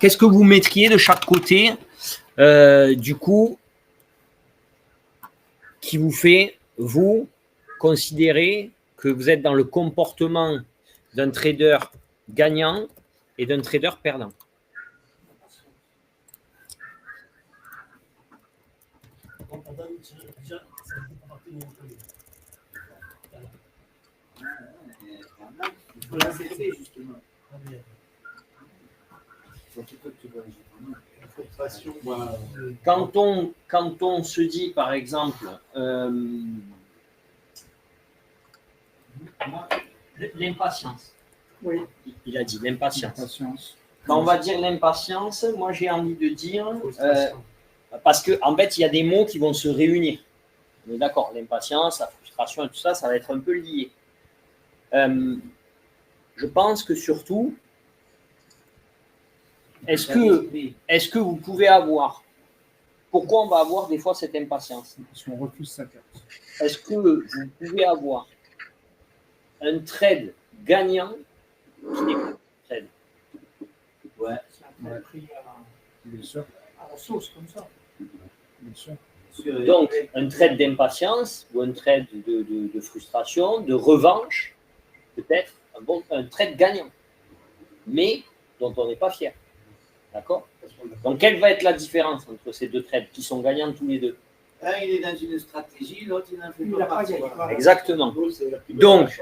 qu'est-ce que vous mettriez de chaque côté, du coup, qui vous fait, vous, considérer que vous êtes dans le comportement d'un trader gagnant et d'un trader perdant? Quand on se dit, par exemple, l'impatience. Oui. Il a dit l'impatience. Quand on va dire l'impatience, moi j'ai envie de dire, parce qu'en fait, il y a des mots qui vont se réunir. On est d'accord, l'impatience, la frustration et tout ça, ça va être un peu lié. Je pense que surtout, est-ce que vous pouvez avoir, pourquoi on va avoir des fois cette impatience? Parce qu'on refuse sa carte. Est-ce que vous pouvez avoir un trade gagnant qui n'est pas un trade? Ouais. Bien sûr. À la sauce, comme ça. Bien sûr. Donc, un trade d'impatience ou un trade de frustration, de revanche, peut-être un trade gagnant, mais dont on n'est pas fier. D'accord? Donc, quelle va être la différence entre ces deux trades qui sont gagnants tous les deux? Un, il est dans une stratégie, l'autre, il n'en fait pas partie. Exactement. Donc,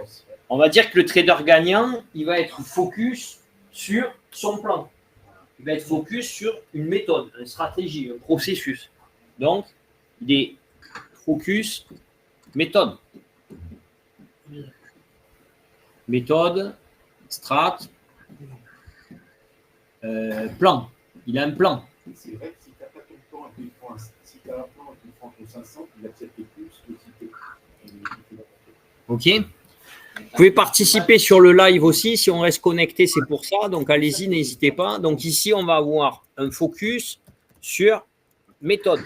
on va dire que le trader gagnant, il va être focus sur son plan. Il va être focus sur une méthode, une stratégie, un processus. Donc, il est focus méthode. Méthode, strat, plan. Il a un plan. C'est vrai que si tu n'as pas ton plan et qu'il prend si tu as un plan et qu'il prend ton 500, il accepte plus que si tu Ok. Vous pouvez participer sur le live aussi. Si on reste connecté, c'est pour ça. Donc, allez-y, n'hésitez pas. Donc, ici, on va avoir un focus sur méthode.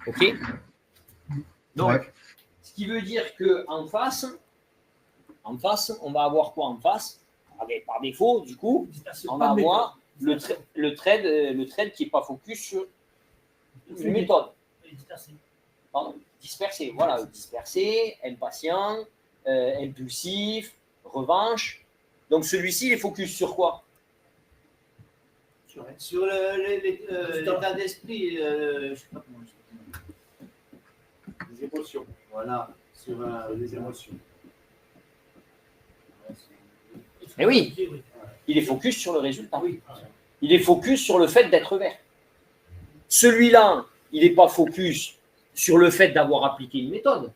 Ok. Donc, ce qui veut dire qu'en face, on va avoir quoi en face? Par défaut, du coup, on va avoir le trade qui n'est pas focus sur une méthode. Pardon, dispersé, voilà, dispersé, impatient, impulsif, revanche. Donc celui-ci, il est focus sur quoi? Sur l'état d'esprit, je sais pas comment je dis. Les émotions. Voilà, sur Les émotions. Eh oui, il est focus sur le résultat. Il est focus sur le fait d'être vert. Celui-là, il n'est pas focus sur le fait d'avoir appliqué une méthode.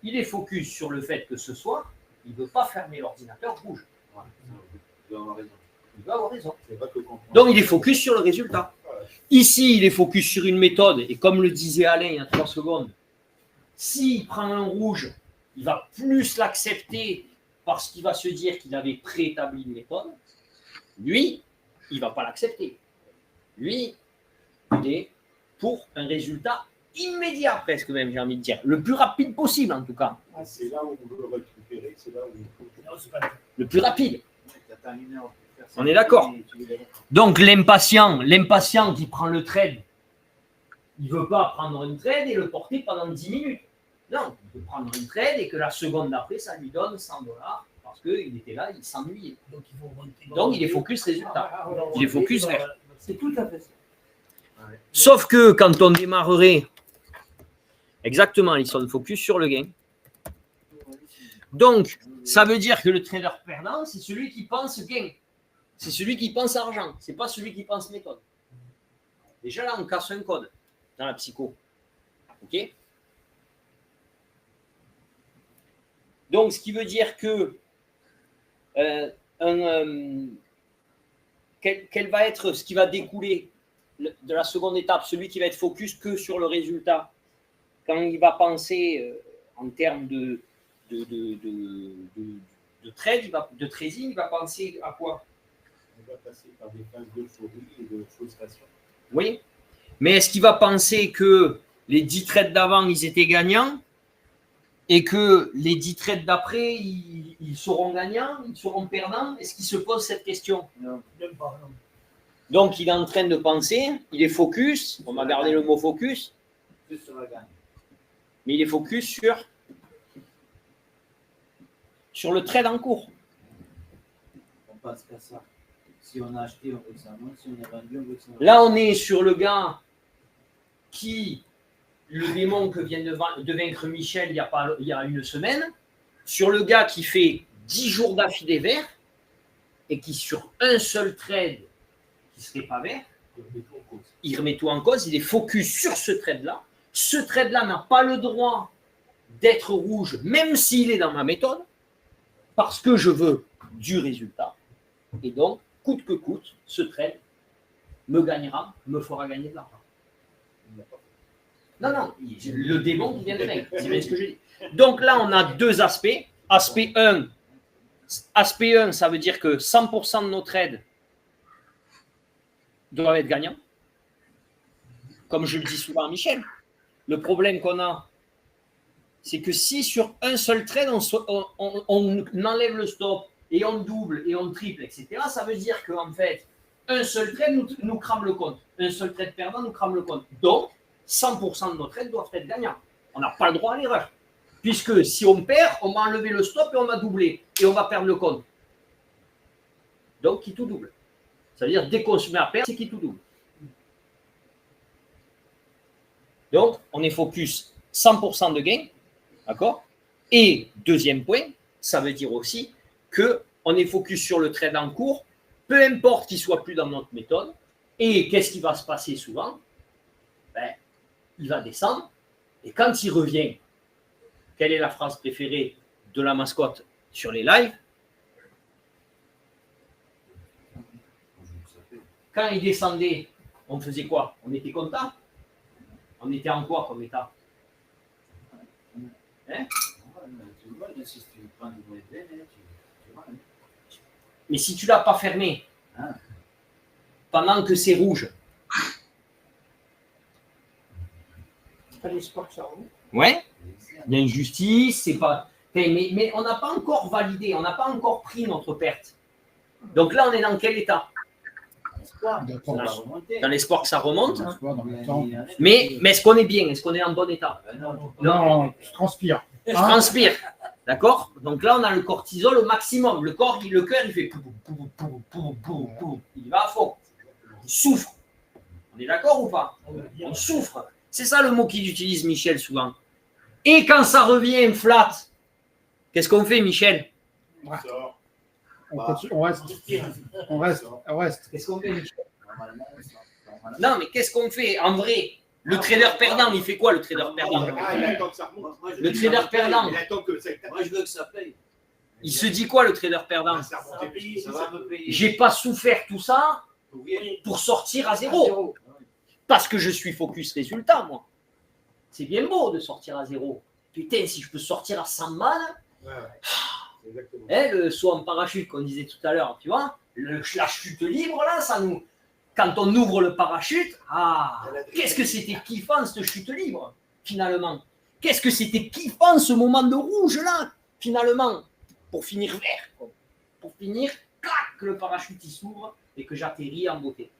Il est focus sur le fait que ce soir, il ne veut pas fermer l'ordinateur rouge. Il doit avoir raison. Il veut avoir raison. C'est pas que quand Donc, il est focus sur le résultat. Ici, il est focus sur une méthode. Et comme le disait Alain il y a 3 secondes, s'il prend un rouge, il va plus l'accepter parce qu'il va se dire qu'il avait préétabli une méthode. Lui, il ne va pas l'accepter. Lui, il est pour un résultat immédiat, presque même, j'ai envie de dire. Le plus rapide possible, en tout cas. c'est là où on veut le récupérer, c'est là où Le plus rapide. On est d'accord. Donc, l'impatient qui prend le trade, il ne veut pas prendre un trade et le porter pendant 10 minutes. Non, il peut prendre un trade et que la seconde d'après, ça lui donne 100 $ parce qu'il était là, il s'ennuyait. Donc, il est focus résultat. Il est focus vert. C'est tout à fait ça. Sauf que quand on démarrerait, exactement, ils sont focus sur le gain. Donc, ça veut dire que le trader perdant, c'est celui qui pense gain. C'est celui qui pense argent. Ce n'est pas celui qui pense méthode. Déjà là, on casse un code dans la psycho. OK? Donc, ce qui veut dire que quel va être ce qui va découler de la seconde étape, celui qui va être focus que sur le résultat, quand il va penser en termes de trade, de trading, il va penser à quoi? on va passer par des phases d'euphorie et de frustration. Oui, mais est-ce qu'il va penser que les 10 trades d'avant, ils étaient gagnants et que les 10 trades d'après, ils seront gagnants, ils seront perdants? Est-ce qu'il se pose cette question? Non. Même pas, non. Donc, il est en train de penser, il est focus, on va garder le mot focus, Plus sur la gagne. mais il est focus sur le trade en cours. On passe qu'à ça. Si on a acheté, on veut que ça monte. Si on a vendu, on veut que ça monte. Là, on est sur le gars qui, le démon que vient de vaincre Michel il y a une semaine, sur le gars qui fait 10 jours d'affilée vert et qui, sur un seul trade qui ne serait pas vert, il remet tout en cause, il est focus sur ce trade-là. Ce trade-là n'a pas le droit d'être rouge, même s'il est dans ma méthode, parce que je veux du résultat. Et donc, coûte que coûte, ce trade me fera gagner de l'argent. Non, le démon qui vient de vaincre, c'est bien ce que je dis. Donc là, on a deux aspects. Aspect 1, ça veut dire que 100% de nos trades doivent être gagnants. Comme je le dis souvent à Michel, le problème qu'on a, c'est que si sur un seul trade, on enlève le stop et on double et on triple, etc., ça veut dire qu'en fait, un seul trade nous crame le compte. Un seul trade perdant nous crame le compte. Donc, 100% de nos trades doivent être gagnants. On n'a pas le droit à l'erreur. Puisque si on perd, on va enlever le stop et on va doubler. Et on va perdre le compte. Donc, qui tout double. Ça veut dire, dès qu'on se met à perdre, c'est qui tout double. Donc, on est focus 100% de gain. D'accord? Et deuxième point, ça veut dire aussi qu'on est focus sur le trade en cours, peu importe qu'il ne soit plus dans notre méthode. Et qu'est-ce qui va se passer souvent? Il va descendre. Et quand il revient, quelle est la phrase préférée de la mascotte sur les lives? Quand il descendait, on faisait quoi? On était content? On était en quoi comme état? Mais si tu ne l'as pas fermé, pendant que c'est rouge, T'as l'espoir que ça remonte. ouais, il y a une justice, c'est pas. Mais on n'a pas encore validé, on n'a pas encore pris notre perte. Donc là, on est dans quel état? Dans l'espoir que ça remonte. Mais est-ce qu'on est bien? Est-ce qu'on est en bon état? Non, tu transpires. Je transpire. D'accord? Donc là, on a le cortisol au maximum. Le cœur, il fait pou, pou, pou, pou, pou, pou. Il va à fond. Il souffre. On est d'accord ou pas? On souffre. C'est ça le mot qu'il utilise, Michel, souvent. Et quand ça revient flat, qu'est-ce qu'on fait, Michel? On reste. Qu'est-ce qu'on fait, Michel? Non, mais qu'est-ce qu'on fait? En vrai, le trader perdant, il fait quoi, le trader perdant? Il attend que ça remonte. Le trader perdant, Il attend que ça. Moi, je veux que ça paye. il se dit quoi, le trader perdant? Ça remonte et puis Ça va me payer. J'ai pas souffert tout ça pour sortir à zéro. Parce que je suis focus résultat, moi. C'est bien beau de sortir à zéro. Putain, si je peux sortir à 100 balles, Exactement. le saut en parachute qu'on disait tout à l'heure, tu vois, la chute libre, là, ça nous... Quand on ouvre le parachute, qu'est-ce que c'était kiffant, cette chute libre, finalement. Qu'est-ce que c'était kiffant, ce moment de rouge, là, finalement. Pour finir vert, quoi. Pour finir, clac, que le parachute il s'ouvre et que j'atterris en beauté.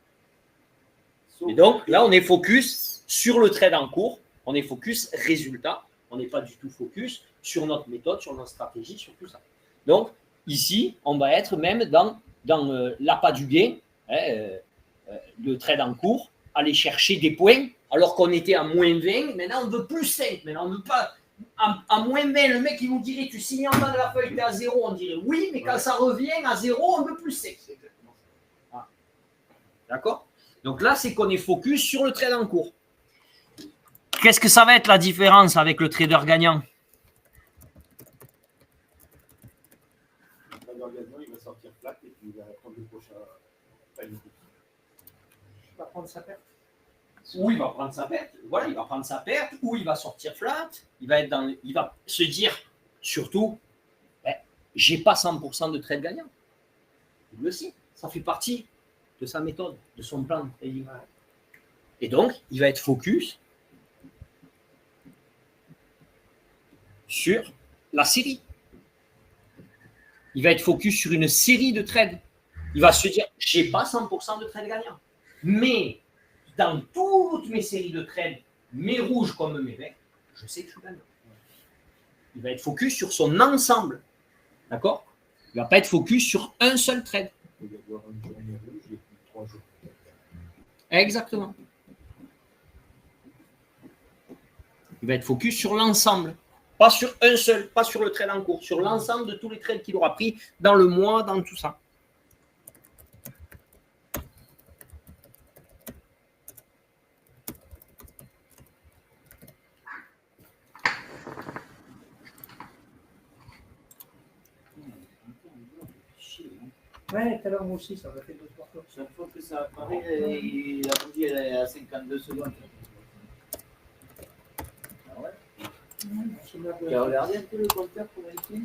Et donc, là, on est focus sur le trade en cours, on est focus résultat, on n'est pas du tout focus sur notre méthode, sur notre stratégie, sur tout ça. Donc, ici, on va être même dans l'appât du gain, le trade en cours, aller chercher des points, alors qu'on était à moins 20, maintenant on veut plus 5, maintenant on ne veut pas. À moins 20, le mec il nous dirait tu signes en bas de la feuille, tu es à 0, on dirait oui, mais quand ça revient à 0, on veut plus 5. Voilà. D'accord? Donc là, c'est qu'on est focus sur le trade en cours. Qu'est-ce que ça va être la différence avec le trader gagnant? Le trader gagnant, il va sortir flat et puis il va prendre le prochain timing. Il va prendre sa perte. Ou il va prendre sa perte, voilà, il va prendre sa perte, ou il va sortir flat, il va se dire surtout, j'ai pas 100% de trade gagnant. Lui aussi, ça fait partie de sa méthode, de son plan de trading. Et donc, il va être focus sur la série. Il va être focus sur une série de trades. Il va se dire, je n'ai pas 100% de trades gagnants. Mais dans toutes mes séries de trades, mes rouges comme mes verts, je sais que je suis gagnant. Il va être focus sur son ensemble. D'accord? Il ne va pas être focus sur un seul trade. Il va y avoir une journée rouge et puis 3 jours. Exactement. Il va être focus sur l'ensemble. Pas sur un seul, pas sur le trade en cours, sur l'ensemble de tous les trades qu'il aura pris dans le mois, dans tout ça. Ouais, tout à l'heure, moi aussi, ça m'a fait 2-3 fois. Chaque fois que ça apparaît, la bougie elle est à 52 secondes. Ah ouais. Tu as regardé un peu le compteur pour vérifier?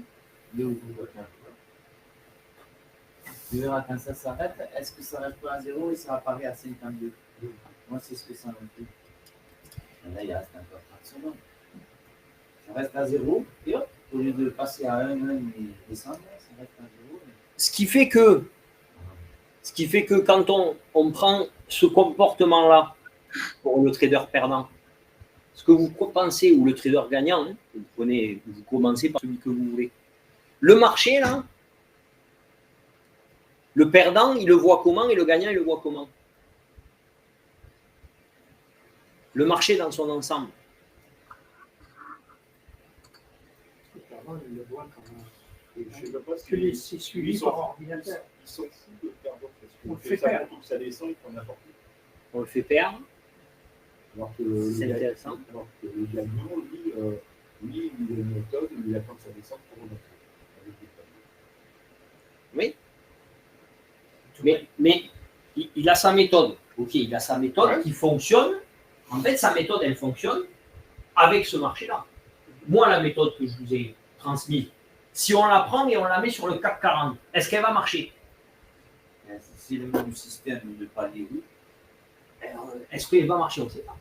Tu verras quand ça s'arrête, est-ce que ça reste pas à 0 et ça apparaît à 52? Moi, c'est ce que ça me fait. Là, il reste encore 30 secondes. Ça reste à 0 et hop, au lieu de passer à 1 et descendre, ça reste à 0. Ce qui fait que quand on prend ce comportement-là pour le trader perdant, ce que vous pensez, ou le trader gagnant, hein, vous commencez par celui que vous voulez. Le marché, là, le perdant, il le voit comment et le gagnant, il le voit comment? Le marché dans son ensemble. Il le voit quand même. Et je sais même pas Parce que si c'est suivi par ordinateur. ils sont fous de perdre parce On le que fait ça perdre. monte ou que ça descend, ils prennent n'importe quoi. On le fait perdre. Alors que C'est le intéressant. alors que le gagnant, lui, il a une méthode où il attend que ça descende pour remonter. Avec des paliers. Oui. Mais il a sa méthode. Ok, il a sa méthode qui fonctionne. En fait, sa méthode, elle fonctionne avec ce marché-là. Moi, la méthode que je vous ai transmise, si on la prend et on la met sur le CAC 40, est-ce qu'elle va marcher? C'est le même système de palier, oui. Est-ce qu'elle va marcher? On ne sait pas.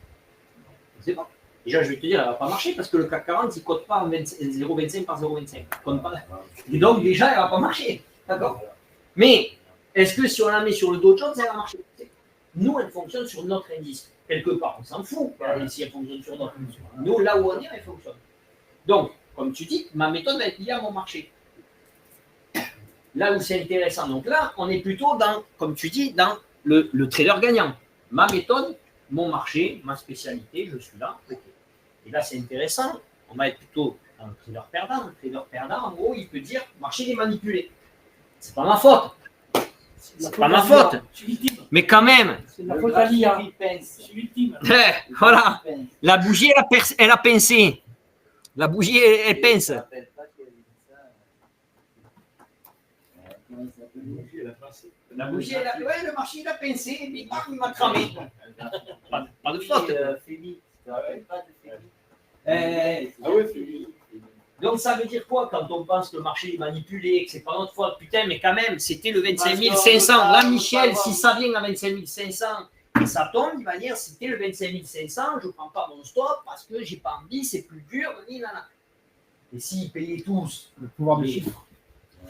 On ne sait pas. Déjà, je vais te dire, elle ne va pas marcher parce que le CAC 40, il ne cote pas 0,25 par 0,25. Et donc, déjà, elle ne va pas marcher. D'accord? Mais est-ce que si on la met sur le Dow Jones, elle va marcher? Nous, elle fonctionne sur notre indice. Quelque part, on s'en fout si elle fonctionne sur notre indice. Nous, là où on est, elle fonctionne. Donc, comme tu dis, ma méthode va être liée à mon marché. Là où c'est intéressant. Donc là, on est plutôt dans, comme tu dis, dans le trader gagnant. Ma méthode, mon marché, ma spécialité, je suis là. Okay. Et là, c'est intéressant. On va être plutôt dans le trader perdant. Le trader perdant, en gros, il peut dire, le marché est manipulé. C'est pas ma faute. C'est pas ma faute. Mais quand même. C'est la faute à l'IA. Voilà. La bougie, elle a pincé. La bougie, elle pince. La bougie, elle a pincé. La bougie, ouais, le marché, il a pincé. Et puis, il m'a cramé. Pas de faute. Ah ouais, c'est Donc, ça veut dire quoi quand on pense que le marché est manipulé, que c'est pas notre faute? Putain, mais quand même, c'était le 25 500. Là, Michel, si ça vient à 25 500 et ça tombe, il va dire c'était le 25 500, je ne prends pas mon stop parce que j'ai pas envie, c'est plus dur. Et s'ils payaient tous Le pouvoir du chiffre.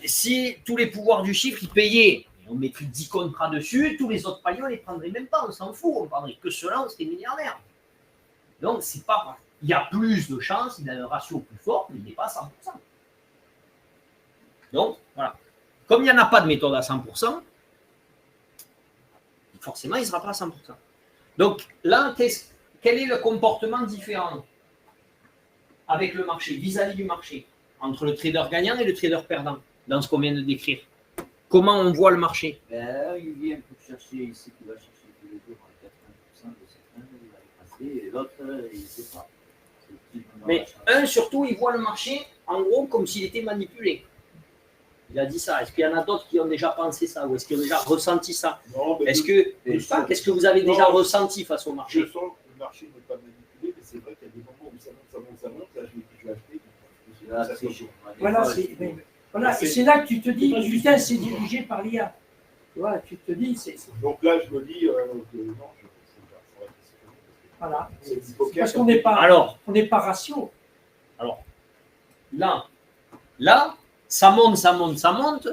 et si tous les pouvoirs du chiffre, ils payaient, on mettrait 10 contrats dessus, tous les autres paliers, on ne les prendrait même pas, on s'en fout, on ne prendrait que ceux-là, on serait milliardaire. Donc, c'est pas vrai. Il y a plus de chances, il a un ratio plus fort, mais il n'est pas à 100%. Donc, voilà. Comme il n'y en a pas de méthode à 100%, forcément, il ne sera pas à 100%. Donc, là, quel est le comportement différent avec le marché, vis-à-vis du marché, entre le trader gagnant et le trader perdant, dans ce qu'on vient de décrire? Comment on voit le marché? Il vient pour chercher ici, il va chercher tous les jours à 80% de ses trains, il va les passer, et l'autre, il ne sait pas. Mais un, surtout, il voit le marché, en gros, comme s'il était manipulé. Il a dit ça. Est-ce qu'il y en a d'autres qui ont déjà pensé ça? Ou est-ce qu'ils ont déjà ressenti ça? Non, mais Est-ce que, qu'est-ce que vous avez déjà ressenti face au marché? je sens que le marché n'est pas manipulé, mais c'est vrai qu'il y a des moments où ça monte, là, je vais acheter. Voilà, et c'est là que tu te dis, putain, c'est dirigé par l'IA. Tu vois, tu te dis, c'est. Donc là, je me dis que non, Voilà. c'est du poker. Parce qu'on n'est pas, Alors, on n'est pas ratio. là, ça monte.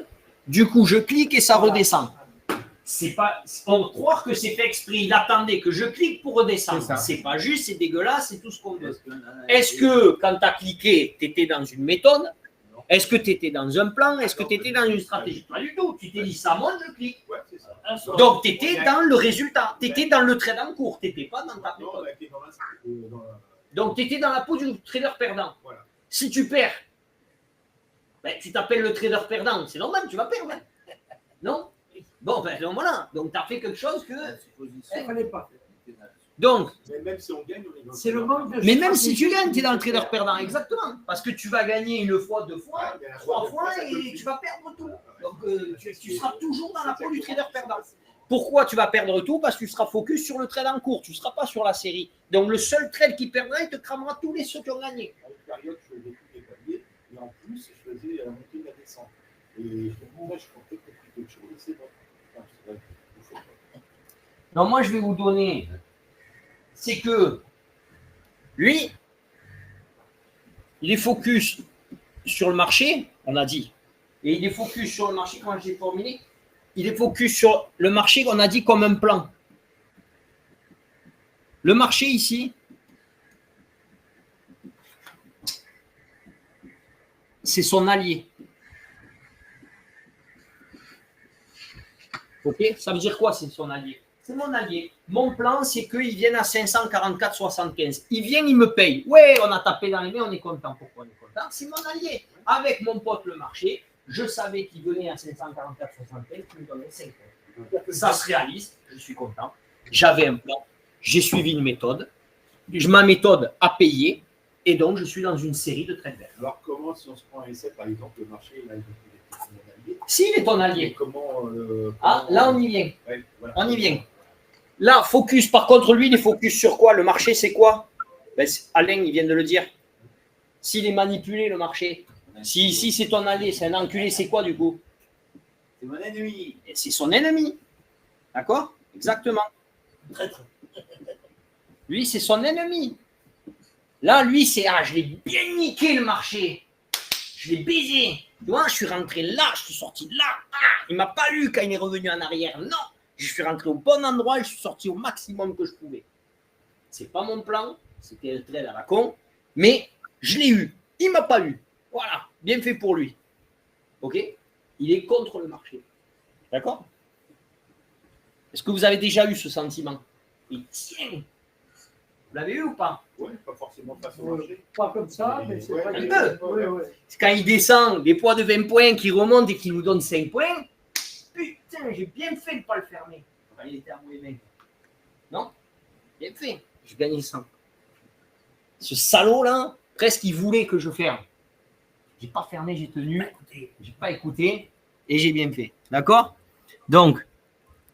Du coup, je clique et ça redescend. c'est pas, on va croire que c'est fait exprès. Il attendait que je clique pour redescendre. C'est pas juste, c'est dégueulasse, c'est tout ce qu'on veut. Est-ce que quand tu as cliqué, tu étais dans une méthode? Est-ce que tu étais dans un plan? Est-ce que tu étais dans une stratégie? Pas du tout. Tu t'es dit ça monte, je clique. Ouais, c'est ça. Donc tu étais dans le résultat. Tu étais dans le trade en cours. Tu n'étais pas dans ta Non, on méthode. a été dans la- Donc tu étais dans la peau du trader perdant. Voilà. Si tu perds, ben, tu t'appelles le trader perdant. C'est normal, tu vas perdre. Non? Bon, ben donc voilà. Donc tu as fait quelque chose que. Il fallait pas. Donc, Mais même si on gagne, on est dans C'est le manque de mais même si tu gagnes, tu es dans le trader perdant, exactement. Parce que tu vas gagner une fois, deux fois, Ouais, mais la trois troisième fois fois, ça et te tu vas perdre tout. Donc tu seras toujours dans la peau du trader exactement perdant. Pourquoi tu vas perdre tout? Parce que tu seras focus sur le trade en cours, tu ne seras pas sur la série. Donc le seul trade qui perdra, il te cramera tous les ceux qui ont gagné. À une période, je faisais tous les paliers, et en plus, je faisais la montée et la descente. Et je comptais quelque chose, et c'est bon. Enfin, c'est vrai, il faut pas. Donc moi je vais vous donner, c'est que lui, il est focus sur le marché, on a dit. Et il est focus sur le marché, quand j'ai formulé, il est focus sur le marché qu'on a dit comme un plan. Le marché ici, c'est son allié. Ok? Ça veut dire quoi, c'est son allié? C'est mon allié. Mon plan, c'est qu'ils viennent à 544,75. Il vient, il me paye. Ouais, on a tapé dans les mains, on est content. Pourquoi on est content? C'est mon allié. Avec mon pote le marché, je savais qu'il venait à 544,75, il me donnait 5 points. Ça se réalise, je suis content. J'avais un plan, j'ai suivi une méthode. Ma méthode a payé, et donc je suis dans une série de trades verts. Alors, comment, si on se prend un essai, par exemple, le marché, là, il est mon allié. S'il est ton Et allié, comment. ah, là on y vient. Ouais, voilà. On y vient. Là, focus, par contre, lui, il est focus sur quoi? Le marché, c'est quoi? Ben, Alain, il vient de le dire. S'il est manipulé, le marché, si ici c'est ton allié, c'est un enculé, c'est quoi du coup? C'est mon ennemi. Et c'est son ennemi. D'accord? Exactement. Lui, c'est son ennemi. Là, lui, c'est ah, je l'ai bien niqué le marché. Je l'ai baisé. Tu vois, je suis rentré là, je suis sorti là. Ah, il ne m'a pas eu quand il est revenu en arrière. Non. Je suis rentré au bon endroit et je suis sorti au maximum que je pouvais. C'est pas mon plan, c'était le trade à la con, mais je l'ai eu. Il m'a pas eu. Voilà, bien fait pour lui. Ok? Il est contre le marché. D'accord? Est-ce que vous avez déjà eu ce sentiment? Et tiens, vous l'avez eu ou pas? Ouais, pas forcément face au marché. Pas comme ça, mais c'est Ouais, pas un du peu. tout. Ouais, ouais. C'est quand il descend, des poids de 20 points qui remontent et qui nous donnent 5 points. Putain, j'ai bien fait de ne pas le fermer. Enfin, il était à mauvais mec. Non? Bien fait. Je gagnais 100. Ce salaud-là, presque il voulait que je ferme. J'ai pas fermé, j'ai tenu. J'ai pas écouté et j'ai bien fait. D'accord? Donc,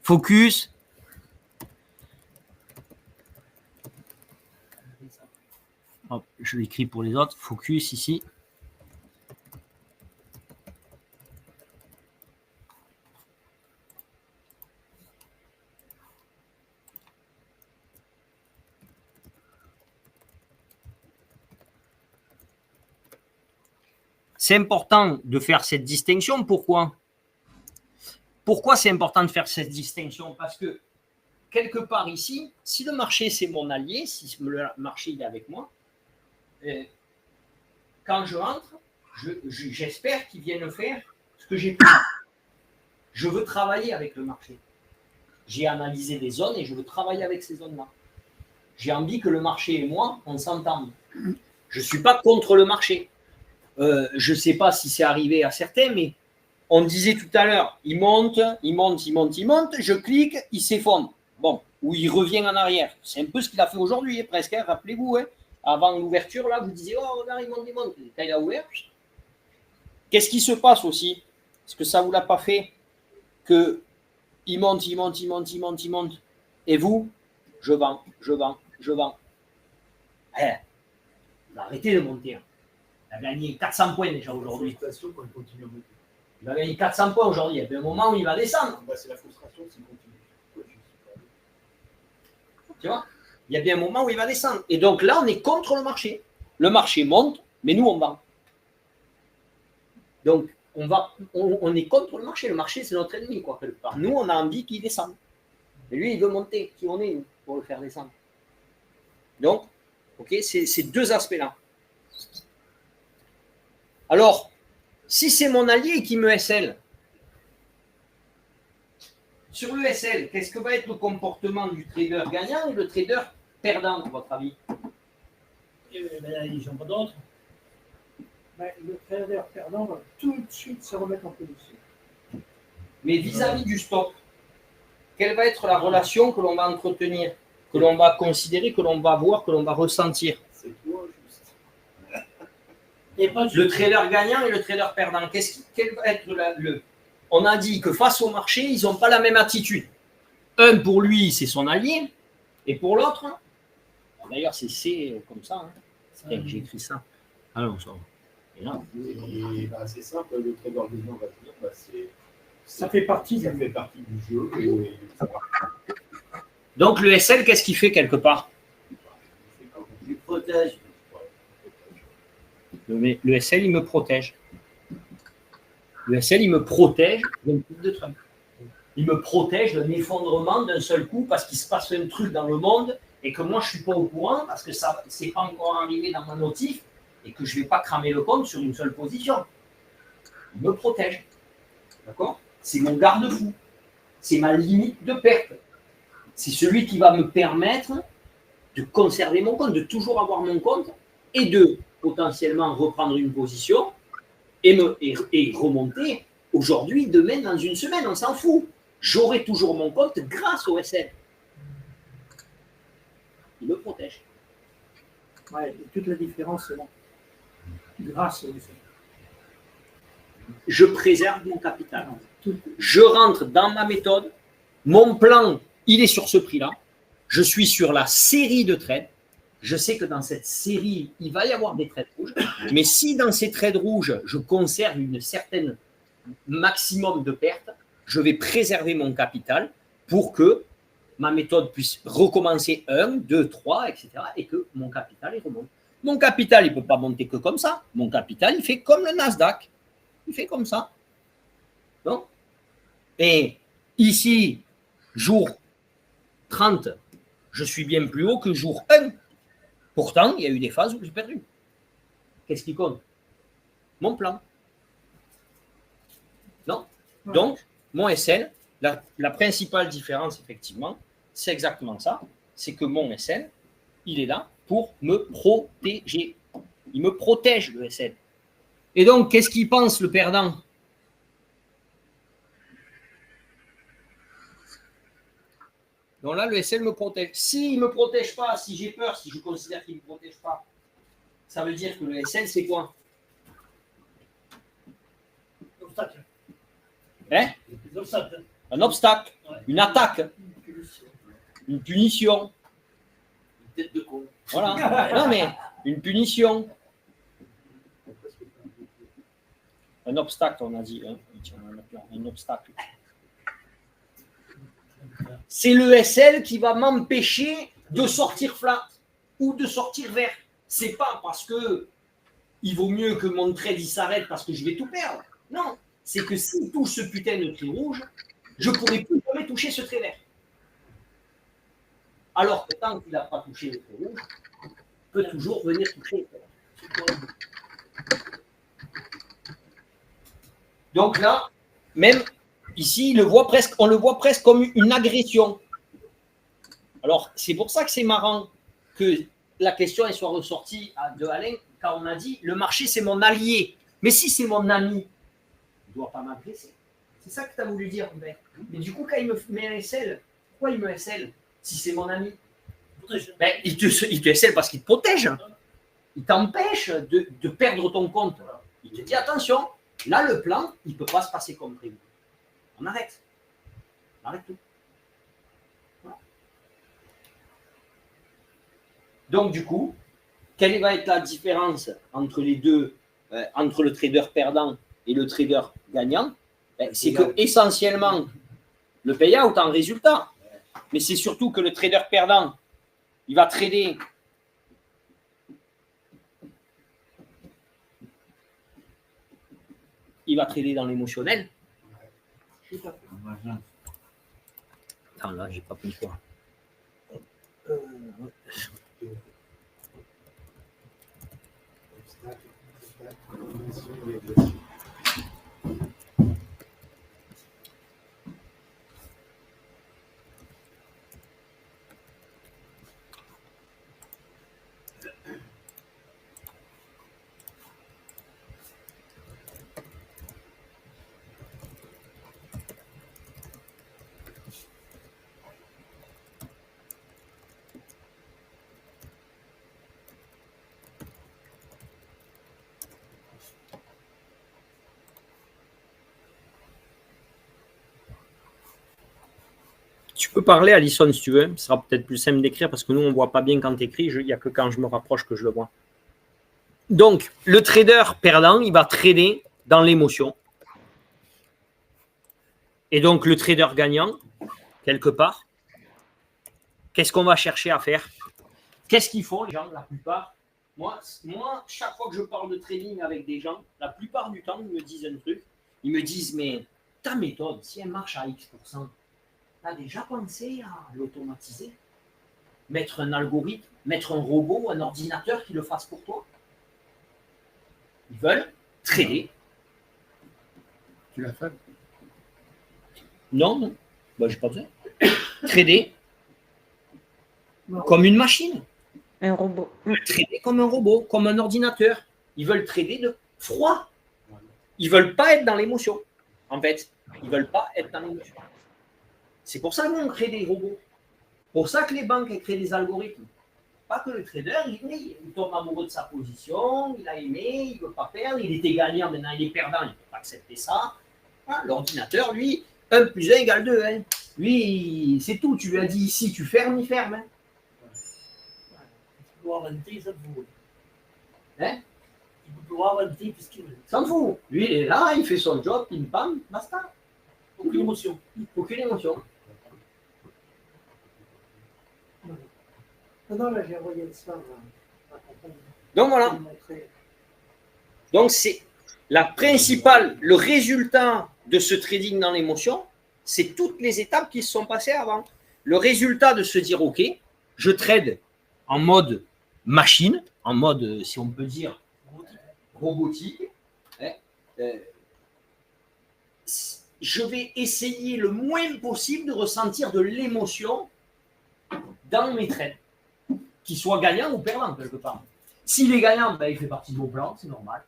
focus. Hop, je l'écris pour les autres. Focus ici. C'est important de faire cette distinction. Pourquoi? Pourquoi c'est important de faire cette distinction? Parce que quelque part ici, si le marché c'est mon allié, si le marché il est avec moi, quand je rentre, j'espère qu'il vienne faire ce que j'ai pu. Je veux travailler avec le marché. J'ai analysé des zones et je veux travailler avec ces zones-là. J'ai envie que le marché et moi, on s'entende. Je ne suis pas contre le marché. Je ne sais pas si c'est arrivé à certains, mais on disait tout à l'heure, il monte, je clique, il s'effondre. Bon, ou il revient en arrière. C'est un peu ce qu'il a fait aujourd'hui, presque, hein, rappelez-vous. Hein. Avant l'ouverture, là, vous disiez, oh, regarde, il monte. Quand il a ouvert, qu'est-ce qui se passe aussi? Est-ce que ça ne vous l'a pas fait que il monte. Et vous, je vends. Arrêtez de monter. Hein. Il a gagné 400 points déjà aujourd'hui. Frustration quand il continue à monter. Il a gagné 400 points aujourd'hui. Il y a un moment où il va descendre. Bah, c'est la frustration s'il continue. Ouais, je suis pas allé. Tu vois? Il y a bien un moment où il va descendre. Et donc là, on est contre le marché. Le marché monte, mais nous, on vend. Donc, on est contre le marché. Le marché, c'est notre ennemi, quoi, quelque part. Nous, on a envie qu'il descende. Et lui, il veut monter. Qui on est, nous, pour le faire descendre? Donc, ok, c'est ces deux aspects-là. Alors, si c'est mon allié qui me SL, sur le SL, qu'est-ce que va être le comportement du trader gagnant et le trader perdant, à votre avis? Ils n'ont pas d'autre. Le trader perdant va tout de suite se remettre en position. Mais vis-à-vis du stop, quelle va être la relation que l'on va entretenir, que l'on va considérer, que l'on va voir, que l'on va ressentir? C'est toi, juste. Et pas Le trader gagnant et le trader perdant, quel va être On a dit que face au marché, ils n'ont pas la même attitude. Un, pour lui, c'est son allié, et pour l'autre, d'ailleurs, c'est comme ça. Hein. C'est vrai que j'ai écrit ça. Ah non, ça va. Et là, C'est simple, le trader gagnant va dire, ça fait partie du jeu. Et donc le SL, qu'est-ce qu'il fait quelque part? Il protège. Le SL, il me protège. Le SL, il me protège d'un coup de Trump. Il me protège d'un effondrement d'un seul coup parce qu'il se passe un truc dans le monde et que moi, je ne suis pas au courant parce que ça n'est pas encore arrivé dans mon notif et que je ne vais pas cramer le compte sur une seule position. Il me protège. D'accord? C'est mon garde-fou. C'est ma limite de perte. C'est celui qui va me permettre de conserver mon compte, de toujours avoir mon compte et de potentiellement reprendre une position et remonter aujourd'hui, demain, dans une semaine. On s'en fout. J'aurai toujours mon compte grâce au SL. Il me protège. Ouais, toute la différence, c'est là. Grâce au SL. Je préserve mon capital. Je rentre dans ma méthode. Mon plan, il est sur ce prix-là. Je suis sur la série de trades. Je sais que dans cette série, il va y avoir des trades rouges. Mais si dans ces trades rouges, je conserve une certaine maximum de pertes, je vais préserver mon capital pour que ma méthode puisse recommencer 1, 2, 3, etc. et que mon capital il remonte. Mon capital, il ne peut pas monter que comme ça. Mon capital, il fait comme le Nasdaq. Il fait comme ça. Bon. Et ici, jour 30, je suis bien plus haut que jour 1. Pourtant, il y a eu des phases où j'ai perdu. Qu'est-ce qui compte? Mon plan. Non? Donc, mon SL, la principale différence, effectivement, c'est exactement ça. C'est que mon SL, il est là pour me protéger. Il me protège, le SL. Et donc, qu'est-ce qu'il pense, le perdant? Donc là, le SL me protège. S'il ne me protège pas, si j'ai peur, si je considère qu'il ne me protège pas, ça veut dire que le SL, c'est quoi? Obstacle. Hein? Un obstacle, une attaque, une punition. Une tête de con. Voilà. Non, mais une punition. Un obstacle, on a dit. Hein? Un obstacle. C'est le SL qui va m'empêcher de sortir flat ou de sortir vert. C'est pas parce que il vaut mieux que mon trade s'arrête parce que je vais tout perdre. Non, c'est que s'il touche ce putain de trait rouge, je ne pourrai plus jamais toucher ce trait vert. Alors que tant qu'il n'a pas touché le trait rouge, il peut toujours venir toucher le trait vert. Donc là, même ici, on le voit presque comme une agression. Alors, c'est pour ça que c'est marrant que la question elle soit ressortie de Alain quand on a dit le marché, c'est mon allié. Mais si c'est mon ami, il ne doit pas m'agresser. C'est ça que tu as voulu dire. Mais du coup, quand il me met un SL, pourquoi il me SL si c'est mon ami? Il te SL parce qu'il te protège. Il t'empêche de perdre ton compte. Il te dit attention, là, le plan, il ne peut pas se passer comme prévu. On arrête. On arrête tout. Voilà. Donc, du coup, quelle va être la différence entre les deux, entre le trader perdant et le trader gagnant? C'est que essentiellement, le payout en résultat. Mais c'est surtout que le trader perdant, il va trader il va trader dans l'émotionnel. Tout à fait. Attends, là, j'ai pas pris quoi. Tu peux parler, Alison, si tu veux. Ce sera peut-être plus simple d'écrire parce que nous, on ne voit pas bien quand tu écris. Il n'y a que quand je me rapproche que je le vois. Donc, le trader perdant, il va trader dans l'émotion. Et donc, le trader gagnant, quelque part, qu'est-ce qu'on va chercher à faire? Qu'est-ce qu'ils font, les gens, la plupart? Moi, chaque fois que je parle de trading avec des gens, la plupart du temps, ils me disent un truc. Ils me disent, mais ta méthode, si elle marche à X%, tu as déjà pensé à l'automatiser? Mettre un algorithme, mettre un robot, un ordinateur qui le fasse pour toi? Ils veulent trader. Tu l'as fait? Non, non. Ben, j'ai pas besoin. Trader comme une machine. Un robot. Trader comme un robot, comme un ordinateur. Ils veulent trader de froid. Ils veulent pas être dans l'émotion. En fait, ils veulent pas être dans l'émotion. C'est pour ça qu'on crée des robots. Pour ça que les banques créent des algorithmes. Pas que le trader, il tombe amoureux de sa position, il a aimé, il ne veut pas perdre, il était gagnant, maintenant il est perdant, il ne peut pas accepter ça. Hein, l'ordinateur, lui, 1 plus 1 égale 2. Hein. Lui, c'est tout. Tu lui as dit ici, tu fermes, il ferme. Hein. Il peut inventer, ça te vaut. Hein? Il peut inventer tout ce qu'il veut. S'en fout. Lui, il est là, il fait son job, pim pam, basta. Aucune émotion. Aucune émotion. Non, là, j'ai envoyé le soir. Donc voilà. Donc c'est la principale, le résultat de ce trading dans l'émotion, c'est toutes les étapes qui se sont passées avant. Le résultat de se dire, OK, je trade en mode machine, en mode, si on peut dire, robotique. Hein, je vais essayer le moins possible de ressentir de l'émotion dans mes trades, qu'il soit gagnant ou perdant quelque part. S'il est gagnant, ben, il fait partie de mon plan, c'est normal.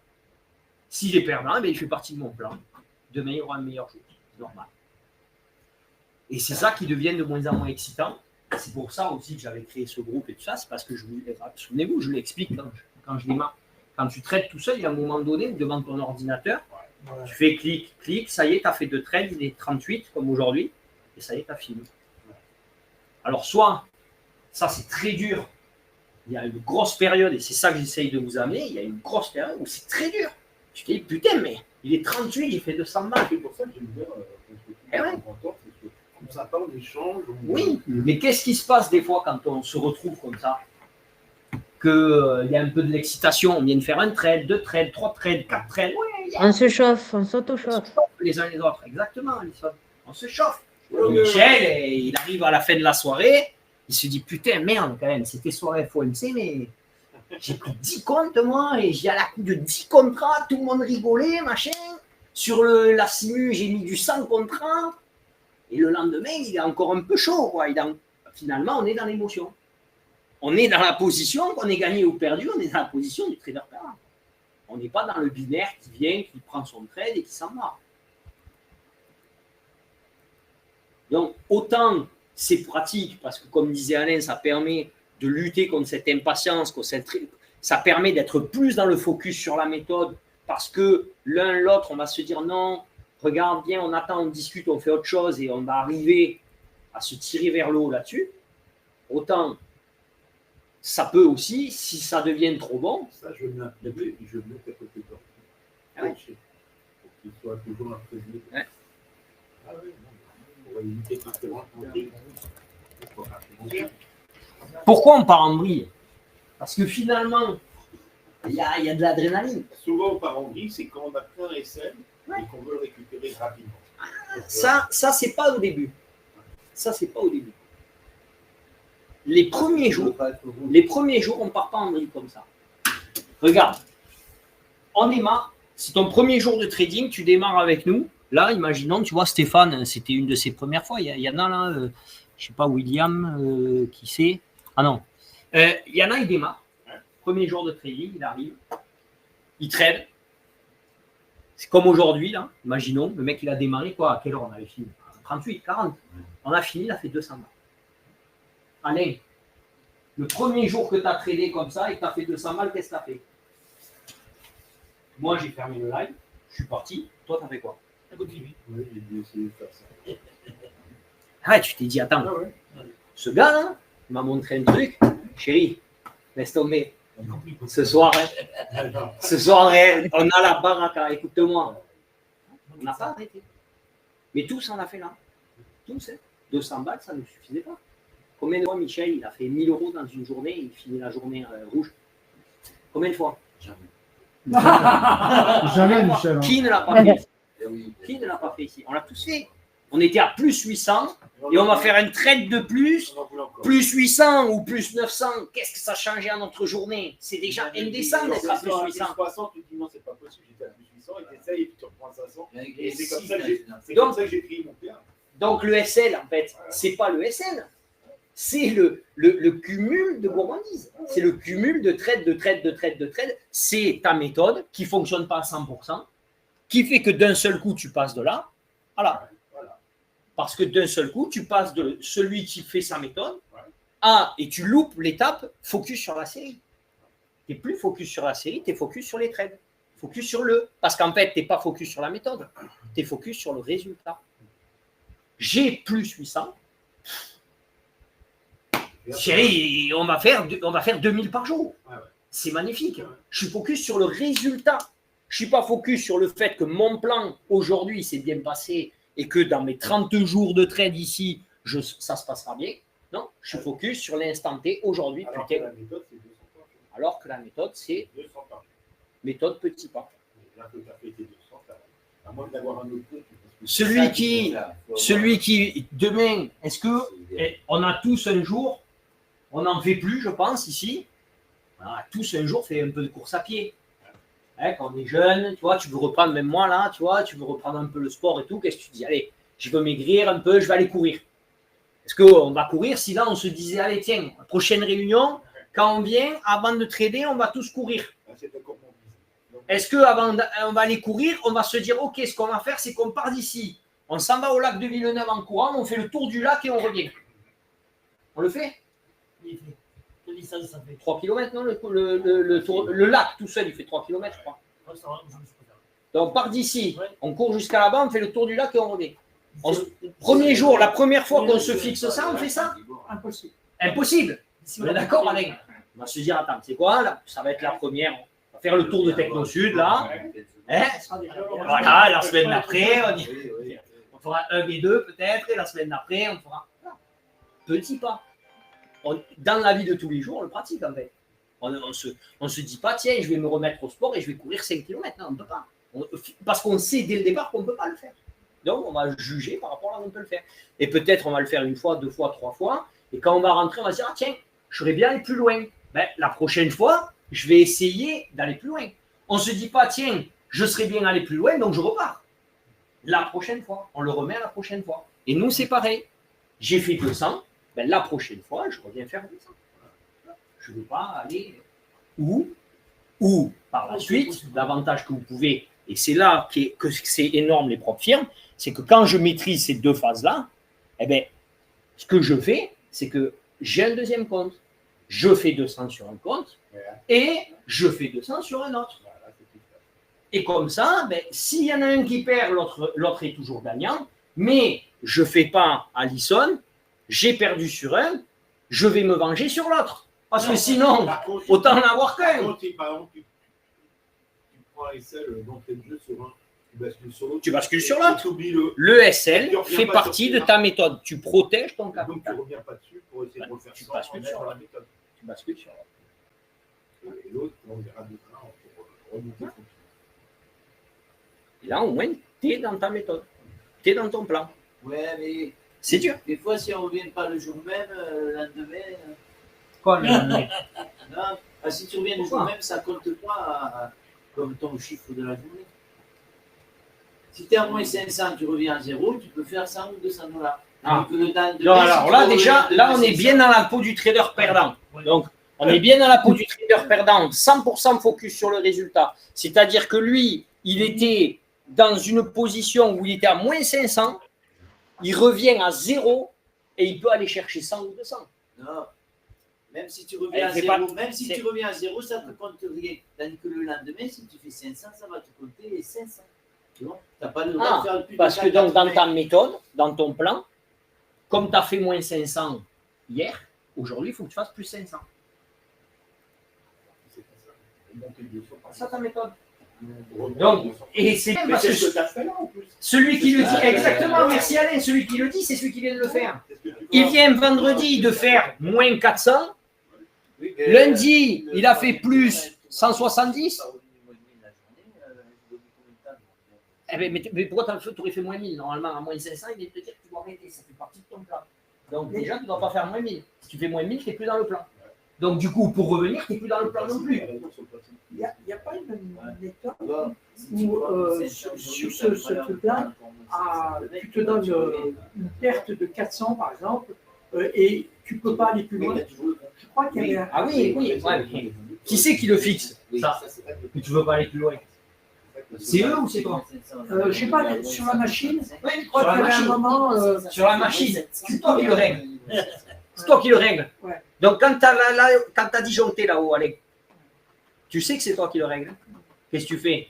S'il est perdant, ben, il fait partie de mon plan. Demain, il y aura un meilleur jour, c'est normal. Et c'est ça qui devient de moins en moins excitant. C'est pour ça aussi que j'avais créé ce groupe et tout ça, c'est parce que souvenez-vous, je l'explique quand je démarre. Quand tu traites tout seul, il y a un moment donné, devant ton ordinateur, tu fais clic, clic, ça y est, tu as fait 2 trades, il est 38 comme aujourd'hui, et ça y est, tu as fini. Alors soit, ça c'est très dur, il y a une grosse période, et c'est ça que j'essaye de vous amener, il y a une grosse période où c'est très dur. Tu te dis, putain, mais il est 38, j'ai fait 200 balles. C'est pour ça que j'aime bien comme ça, on échange. Oui, mais qu'est-ce qui se passe des fois quand on se retrouve comme ça? Qu'il y a un peu de l'excitation, on vient de faire un trade, 2 trades, 3 trades, 4 trades. Ouais, On se chauffe, on on se s'auto-chauffe. chauffe les uns les autres, exactement, Alison. On se chauffe. Michel, il arrive à la fin de la soirée, il se dit putain, merde, quand même, c'était soirée FOMC, mais j'ai pris 10 comptes, moi, et j'ai à la coup de 10 contrats, tout le monde rigolait, machin. Sur la simu, j'ai mis du 100 contrats, et le lendemain, il est encore un peu chaud, quoi. Finalement, on est dans l'émotion. On est dans la position qu'on ait gagné ou perdu, on est dans la position du trader perdant. On n'est pas dans le binaire qui vient, qui prend son trade et qui s'en va. Donc, autant c'est pratique, parce que comme disait Alain, ça permet de lutter contre cette impatience, ça permet d'être plus dans le focus sur la méthode, parce que l'un l'autre, on va se dire non, regarde bien, on attend, on discute, on fait autre chose, et on va arriver à se tirer vers le haut là-dessus. Autant, ça peut aussi, si ça devient trop bon. Ça, je le mets à côté de Ah ouais. pour qu'il soit toujours imprégné. Ouais. Ah oui, on va éviter qu'il se rencontre. Pourquoi on part en brille? Parce que finalement, Il y a de l'adrénaline. Souvent, on part en vrille, c'est quand on a pris un SL et qu'on veut le récupérer rapidement. Ça c'est pas au début. Ça, c'est pas au début. Les premiers jours, on part pas en vrille comme ça. Regarde, on démarre. C'est ton premier jour de trading, tu démarres avec nous. Là, imaginons, tu vois, Stéphane, c'était une de ses premières fois. Il y en a là, je sais pas, William, qui c'est. Ah non. Il y en a, il démarre. Premier jour de trading, il arrive. Il trade. C'est comme aujourd'hui, là. Imaginons, le mec, il a démarré, quoi, à quelle heure on avait fini? 38, 40. On a fini, il a fait 200 balles. Alain, le premier jour que tu as tradé comme ça et que tu as fait 200 balles, qu'est-ce que tu as fait? Moi, j'ai fermé le live, je suis parti. Toi, tu as fait quoi? Oui, j'ai essayé de faire ça. Ah, tu t'es dit, attends, ce gars, là, il m'a montré un truc. Chérie, laisse tomber. Ce soir, on a la baraque, écoute-moi. On n'a pas arrêté. Mais tous, on a fait là. Tous, hein. 200 balles, ça ne suffisait pas. Combien de fois, Michel, il a fait 1000 € dans une journée, il finit la journée rouge? Combien de fois? Jamais, Michel. Hein. Qui ne l'a pas fait ici? Qui ne l'a pas fait ici? On l'a tous fait. On était à plus 800 et on va faire un trade de plus 800 ou plus 900. Qu'est-ce que ça changeait à notre journée? C'est déjà indécent d'être à plus 800. 300, tu te dis non, c'est pas possible, j'étais à plus 800 et tu essayes et puis tu reprends 500. Et c'est comme ça que j'ai pris mon père. Donc le SL, en fait, c'est pas le SL. C'est le cumul de gourmandise. C'est le cumul de trade. C'est ta méthode qui ne fonctionne pas à 100%, qui fait que d'un seul coup, tu passes de là à là. Parce que d'un seul coup, tu passes de celui qui fait sa méthode à, et tu loupes l'étape focus sur la série. Tu n'es plus focus sur la série, tu es focus sur les trades. Focus sur le. Parce qu'en fait, tu n'es pas focus sur la méthode, tu es focus sur le résultat. J'ai plus 800. Chérie, on va faire 2000 par jour. C'est magnifique. Je suis focus sur le résultat. Je ne suis pas focus sur le fait que mon plan aujourd'hui s'est bien passé et que dans mes 30 jours de trade ici, ça se passera bien. Non, je suis focus sur l'instant T aujourd'hui. Alors que la méthode, c'est 200 par jour. Méthode petit pas. Là que tu as fait tes 200, à moins d'avoir un autre truc. Celui qui, demain, est-ce qu'on a tous un jour, on n'en fait plus, je pense, ici, on a tous un jour fait un peu de course à pied. Hein, quand on est jeune, tu vois, tu veux reprendre, même moi là, tu vois, tu veux reprendre un peu le sport et tout, qu'est-ce que tu dis? Allez, je veux maigrir un peu, je vais aller courir. Est-ce qu'on va courir si là on se disait, allez tiens, prochaine réunion, quand on vient, avant de trader, on va tous courir? Est-ce qu'avant on va aller courir, on va se dire, ok, ce qu'on va faire, c'est qu'on part d'ici, on s'en va au lac de Villeneuve en courant, on fait le tour du lac et on revient. On le fait? 3 km, non, le lac tout seul, il fait 3 km, je crois. Donc on part d'ici, on court jusqu'à là-bas, on fait le tour du lac et on revient. Premier jour, la première fois qu'on se fixe ça, on fait ça? Impossible. Impossible. On est d'accord, Alain? On va se dire, attends, c'est quoi là? Ça va être la première. On va faire le tour de Techno-Sud, là. Hein? Voilà, la semaine d'après, on fera 1 et 2 peut-être, et la semaine d'après, on fera petit pas. Dans la vie de tous les jours, on le pratique en fait. On se dit pas, tiens, je vais me remettre au sport et je vais courir 5 km. Non, on ne peut pas. Parce qu'on sait dès le départ qu'on ne peut pas le faire. Donc, on va juger par rapport à on peut le faire. Et peut-être on va le faire 1 fois, 2 fois, 3 fois. Et quand on va rentrer, on va se dire, ah, tiens, je serais bien aller plus loin. Ben, la prochaine fois, je vais essayer d'aller plus loin. On ne se dit pas, tiens, je serais bien aller plus loin, donc je repars. La prochaine fois, on le remet à la prochaine fois. Et nous, c'est pareil. J'ai fait 200. Ben, la prochaine fois, je reviens faire 200. Je ne veux pas aller ou par la suite, l'avantage que vous pouvez, et c'est là que c'est énorme les propres firmes, c'est que quand je maîtrise ces deux phases-là, eh ben, ce que je fais, c'est que j'ai un deuxième compte. Je fais 200 sur un compte et je fais 200 sur un autre. Et comme ça, ben, s'il y en a un qui perd, l'autre est toujours gagnant, mais je ne fais pas Allison. J'ai perdu sur un, je vais me venger sur l'autre. Parce que sinon, autant en avoir qu'un. Par exemple, tu prends un SL d'entrée de jeu sur un, tu bascules sur l'autre. Tu bascules sur l'autre. Le SL fait partie de ta méthode. Tu protèges ton capital. Donc tu ne reviens pas dessus pour essayer de refaire tu bascules sur la méthode. Tu bascules sur l'autre. Et l'autre, on verra demain pour remonter son pied. Et là, au moins, tu es dans ta méthode. Tu es dans ton plan. Ouais, mais C'est dur. des fois, si on ne revient pas le jour même, le lendemain. Quoi, Non, si tu reviens le jour Pourquoi même, ça compte pas comme ton chiffre de la journée. Si tu es à moins 500, tu reviens à 0, tu peux faire 100 ou 200 dollars. Ah. Donc, le lendemain, Non, alors si tu là, reviens déjà, de là, on moins est bien 500, dans la peau du trader perdant. Donc, on est bien dans la peau du trader perdant, 100% focus sur le résultat. C'est-à-dire que lui, il était dans une position où il était à moins 500, il revient à 0 et il peut aller chercher 100 ou 200. Non. Même si tu reviens à c'est 0, pas- même si c'est- tu reviens à 0, ça ne te compte rien. Tandis que le lendemain, si tu fais 500, ça va te compter les 500. Tu vois, tu n'as pas le droit Ah, de faire plus parce de que donc, dans 480. ta méthode, dans ton plan, comme tu as fait moins 500 hier, aujourd'hui, il faut que tu fasses plus 500. C'est pas ça. Remonter 200 par C'est ça ta méthode. Remonter Donc, 200. et c'est bien Mais parce c'est que ce que tu as fait là en plus. celui qui le dit, Ah, exactement, merci Alain, celui qui le dit, c'est celui qui vient de le faire. Qu'est-ce que tu Il vois vient vendredi de faire moins 400, Oui, mais, lundi, il a fait plus 170. Eh ben, mais pourquoi tu aurais fait moins 1000? Normalement, à moins 500, il vient de te dire que tu dois arrêter, ça fait partie de ton plan. Donc déjà, tu ne dois pas faire moins 1000. Si tu fais moins 1000, tu n'es plus dans le plan. Donc du coup, pour revenir, tu n'es plus dans le plan non plus. Il n'y a pas une méthode Bon, où, sur ce truc-là, tu te donnes une perte de 400 par exemple, et tu ne peux pas aller plus loin. Je crois qu'il y avait Ah oui, oui. Ouais, mais qui c'est qui le fixe, ça? Que tu ne veux pas aller plus loin. C'est eux ou c'est toi? je sais pas, sur la machine, Oui, je crois qu'il y avait un moment. sur la machine, c'est toi qui le règle. C'est toi qui le règle. Ouais. Donc quand tu as disjoncté là-haut, allez, tu sais que c'est toi qui le règle. Qu'est-ce que tu fais?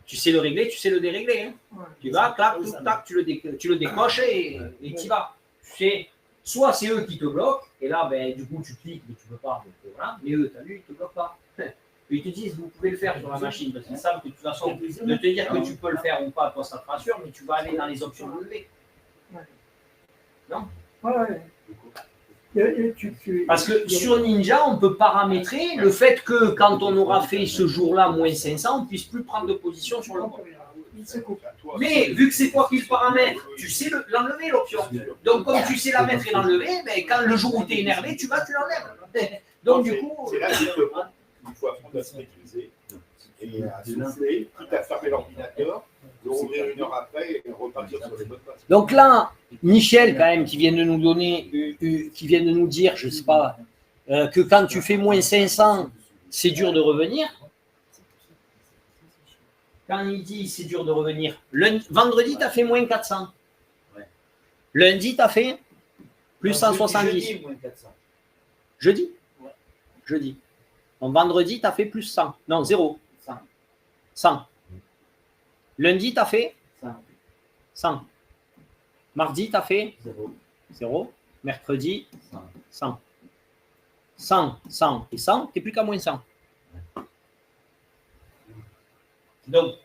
Tu sais le régler, tu sais le dérégler. Hein. Ouais. Tu vas, clac, tac, tu le décoches et tu y vas. Soit c'est eux qui te bloquent, et là, ben, du coup, tu cliques, mais tu ne peux pas. Donc, voilà. Mais eux, tu as vu, ils ne te bloquent pas. Ils te disent, vous pouvez le faire sur la machine, parce qu'ils savent que de toute façon, de te dire que tu peux le faire ou pas, toi, ça te rassure, mais tu vas aller dans les options de lever. Ouais. Parce que sur Ninja, on peut paramétrer le fait que quand on aura fait ce jour-là moins 500, on ne puisse plus prendre de position sur le compte. Mais vu que c'est toi qui le paramètres, tu sais l'enlever l'option. Donc comme tu sais la mettre et l'enlever, ben, quand le jour où tu es énervé, tu l'enlèves. Donc du coup, c'est là qu'il faut apprendre à se maîtriser et à souffler, quitte à fermer l'ordinateur, le rouvrir une heure après et repartir sur les bonnes bases. donc là, Michel quand même qui vient de nous donner, qui vient de nous dire, je sais pas, que quand tu fais moins 500, c'est dur de revenir. Quand il dit c'est dur de revenir, vendredi, tu as fait moins 400. Ouais. Lundi, tu as fait plus Non, 170. jeudi, moins 400. Jeudi Ouais. Jeudi. Donc vendredi, tu as fait plus 100. Non, 0. 100. 100. Lundi, tu as fait 100. 100. Mardi, tu as fait 0. 0. Mercredi, 100. 100. 100, 100 et 100, tu n'es plus qu'à moins 100. Donc,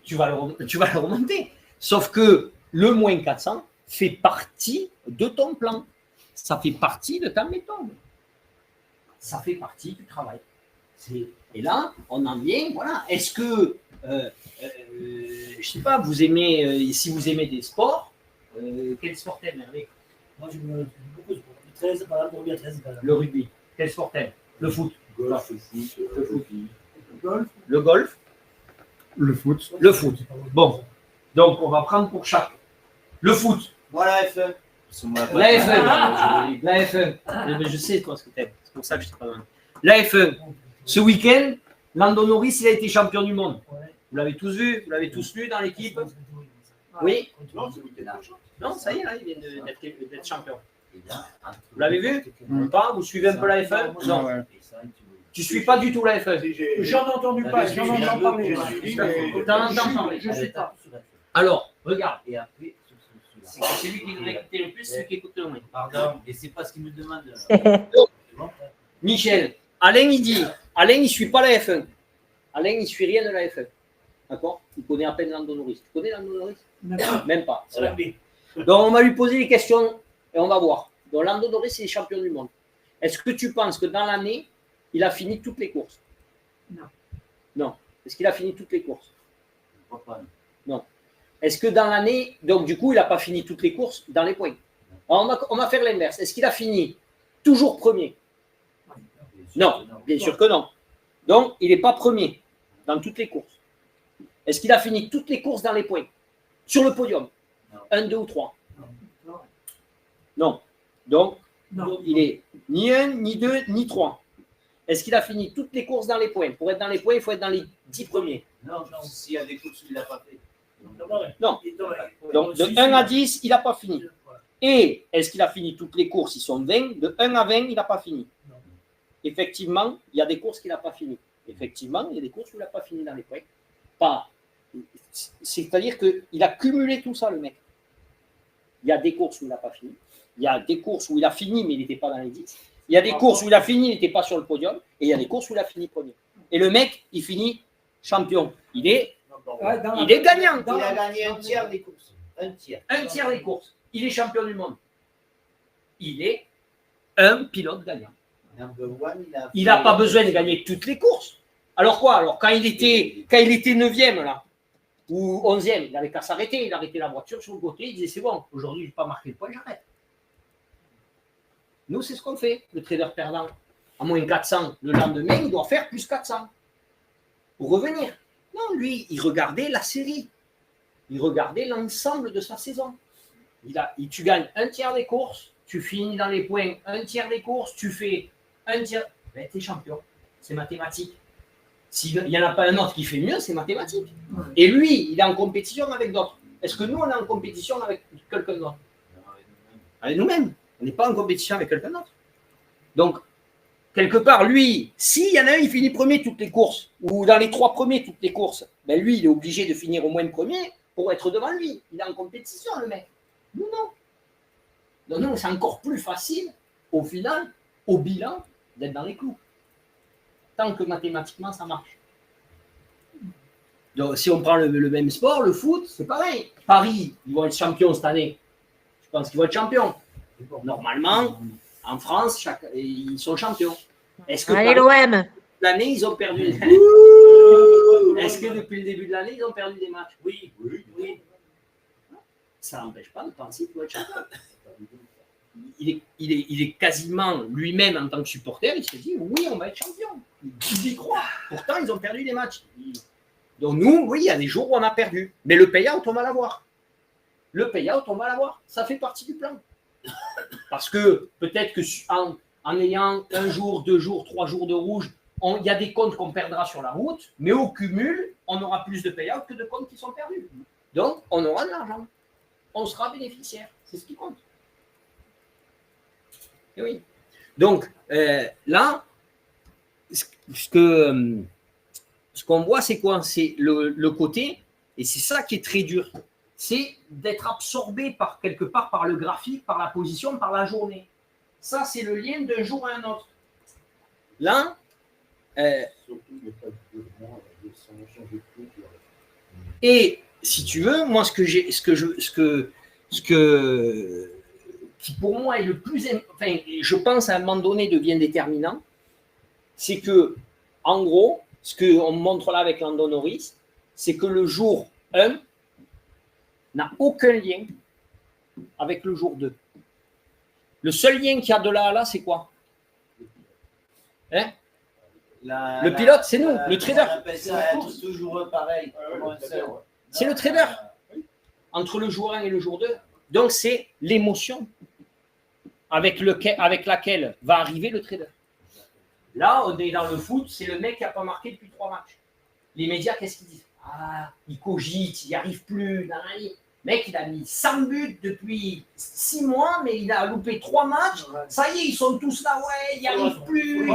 tu vas le remonter. Sauf que le moins 400 fait partie de ton plan. Ça fait partie de ta méthode. Ça fait partie du travail. Et là, on en vient, voilà. Est-ce que, je ne sais pas, vous aimez, si vous aimez des sports, quel sport t'aimes, Hervé? Moi, je me beaucoup de 13, par exemple, rugby à 13. Le rugby. Quel sport t'aimes? Le foot. Golf, le foot, Le foot. Golf. Le golf. Le foot. Le foot. Bon. Donc, on va prendre pour chaque. Le foot. Voilà, F1. La F1. La F1. Je sais, toi, ce que t'aimes. C'est pour ça que je te parle. La F1. Ce week-end, Lando Norris, il a été champion du monde. Vous l'avez tous vu? Vous l'avez tous lu dans l'équipe? Oui? Non, c'est le week-end prochain. Non, ça y est, là, il vient d'être champion. Vous l'avez vu? Pas? Vous suivez un peu la F1? Non. Ouais. Tu ne suis pas du tout la F1. J'en ai entendu pas, j'en ai entendu parler. T'en entends parler. Je sais pas. Alors, regarde. Et après, C'est lui qui nous écoute le plus, celui qui écoute le moins. pardon, et c'est pas ce qu'il me demande. Michel, Alain, il dit, Alain, il ne suit pas la F1. Alain, il ne suit rien de la F1. D'accord? Il connaît à peine Lando Norris. Tu connais Lando Norris? Même pas. Voilà. Donc, on va lui poser des questions et on va voir. Donc, Lando Norris, il est champion du monde. Est-ce que tu penses que dans l'année, il a fini toutes les courses? Non. Non. Est-ce qu'il a fini toutes les courses? Je crois pas. Non. Est-ce que dans l'année, donc du coup, il n'a pas fini toutes les courses dans les points? Alors, on va faire l'inverse. Est-ce qu'il a fini toujours premier? Non, bien sûr que non. Donc, il n'est pas premier dans toutes les courses. Est-ce qu'il a fini toutes les courses dans les points? Sur le podium? Non. 1, 2 ou 3? Non. Non. Donc, Non. il est ni 1, ni 2, ni 3. Est-ce qu'il a fini toutes les courses dans les points? Pour être dans les points, il faut être dans les 10 premiers. Non, s'il y a des courses qu'il n'a pas fait. Non. Donc, de 1 à 10, il n'a pas fini. Et est-ce qu'il a fini toutes les courses? Ils sont 20. De 1 à 20, il n'a pas fini. Non. Effectivement, il y a des courses qu'il n'a pas fini. Effectivement, il y a des courses où il n'a pas fini dans les points. Pas. C'est-à-dire qu'il a cumulé tout ça, le mec. Il y a des courses où il n'a pas fini. Il y a des courses où il a fini, mais il n'était pas dans les 10. Il y a des courses où il a fini, il n'était pas sur le podium. Et il y a des courses où il a fini premier. Et le mec, il finit champion. Il est gagnant. Il a gagné un tiers des courses. Un tiers. Un tiers des courses. Il est champion du monde. Il est un pilote gagnant. Il n'a pas besoin de gagner toutes les courses. Alors quoi? Alors quand il était 9e là, ou 11e, il n'avait qu'à s'arrêter. Il arrêtait la voiture sur le côté. Il disait c'est bon, aujourd'hui je n'ai pas marqué le point, j'arrête. Nous, c'est ce qu'on fait. Le trader perdant, à moins 400, le lendemain, il doit faire plus 400 pour revenir. Non, lui, il regardait la série. Il regardait l'ensemble de sa saison. Tu gagnes un tiers des courses, tu finis dans les points un tiers des courses, tu fais un tiers. Ben, tu es champion. C'est mathématique. S'il n'y en a pas un autre qui fait mieux, c'est mathématique. Et lui, il est en compétition avec d'autres. Est-ce que nous, on est en compétition avec quelqu'un d'autre? Avec nous-mêmes. On n'est pas en compétition avec quelqu'un d'autre. Donc, quelque part, lui, s'il y en a un, il finit premier toutes les courses, ou dans les 3 premiers toutes les courses, ben lui, il est obligé de finir au moins le premier pour être devant lui. Il est en compétition, le mec. Nous, non. Donc, non, c'est encore plus facile, au final, au bilan, d'être dans les clous. Tant que mathématiquement, ça marche. Donc, si on prend le même sport, le foot, c'est pareil. Paris, ils vont être champions cette année. Je pense qu'ils vont être champions. Normalement, en France, ils sont champions. Est-ce que Allez, l'OM! l'année, ils ont perdu? Est-ce que depuis le début de l'année, ils ont perdu des matchs? Oui. Ça n'empêche pas de penser qu'il va être champion. Il est quasiment lui-même en tant que supporter, il se dit oui, on va être champion. Il y croit. Pourtant, ils ont perdu des matchs. Donc nous, oui, il y a des jours où on a perdu. Mais le payout, on va l'avoir. Le payout, on va l'avoir. Ça fait partie du plan. Parce que peut-être qu'en ayant 1 jour, 2 jours, 3 jours de rouge, il y a des comptes qu'on perdra sur la route, mais au cumul, on aura plus de payout que de comptes qui sont perdus. Donc, on aura de l'argent. On sera bénéficiaire. C'est ce qui compte. Et oui. Donc, là, ce qu'on voit, c'est quoi? C'est le côté, et c'est ça qui est très dur, c'est d'être absorbé par quelque part par le graphique, par la position, par la journée. Ça, c'est le lien d'un jour à un autre. Là, Surtout ne pas dire moins sans changer de cours. et si tu veux, moi, qui pour moi est le plus, enfin, je pense à un moment donné devient déterminant, c'est que, en gros, ce qu'on montre là avec Lando Norris, c'est que le jour 1 n'a aucun lien avec le jour 2. Le seul lien qu'il y a de là à là, c'est quoi? Hein? Le pilote, c'est nous, le trader. On appelle ça être toujours pareil. C'est le trader. Entre le jour 1 et le jour 2. Donc, c'est l'émotion avec laquelle va arriver le trader. Là, on est dans le foot, c'est le mec qui n'a pas marqué depuis 3 matchs. Les médias, qu'est-ce qu'ils disent? Ah, il cogite, il n'y arrive plus. Le mec, il a mis 100 buts depuis 6 mois, mais il a loupé 3 matchs. Ça y est, ils sont tous là, ouais, il n'y arrive plus.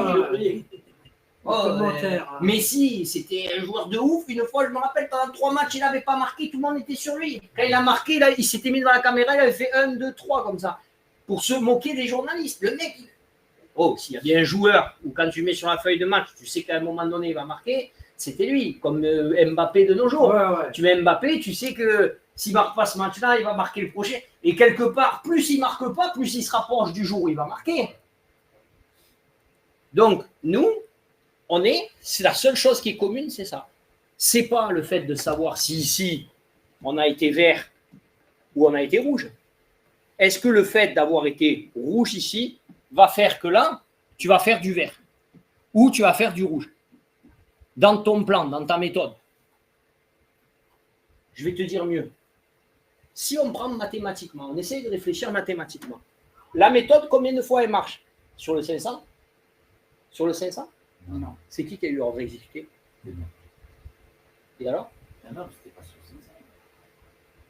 Messi, c'était un joueur de ouf. Une fois, je me rappelle, pendant 3 matchs, il n'avait pas marqué, tout le monde était sur lui. Quand il a marqué, là, il s'était mis devant la caméra, il avait fait 1, 2, 3 comme ça, pour se moquer des journalistes. Le mec, s'il y a bien un joueur où quand tu mets sur la feuille de match, tu sais qu'à un moment donné, il va marquer, c'était lui, comme Mbappé de nos jours. Ouais. Tu mets Mbappé, tu sais que s'il ne marque pas ce match-là, il va marquer le prochain. Et quelque part, plus il ne marque pas, plus il se rapproche du jour où il va marquer. Donc, nous, c'est la seule chose qui est commune, c'est ça. C'est pas le fait de savoir si ici, on a été vert ou on a été rouge. Est-ce que le fait d'avoir été rouge ici va faire que là, tu vas faire du vert ou tu vas faire du rouge dans ton plan, dans ta méthode? Je vais te dire mieux. Si on prend mathématiquement, on essaye de réfléchir mathématiquement. La méthode, combien de fois elle marche? Sur le 500? Sur le 500? Non. C'est qui a eu l'ordre d'exécuter? Et alors? Non, c'était pas sur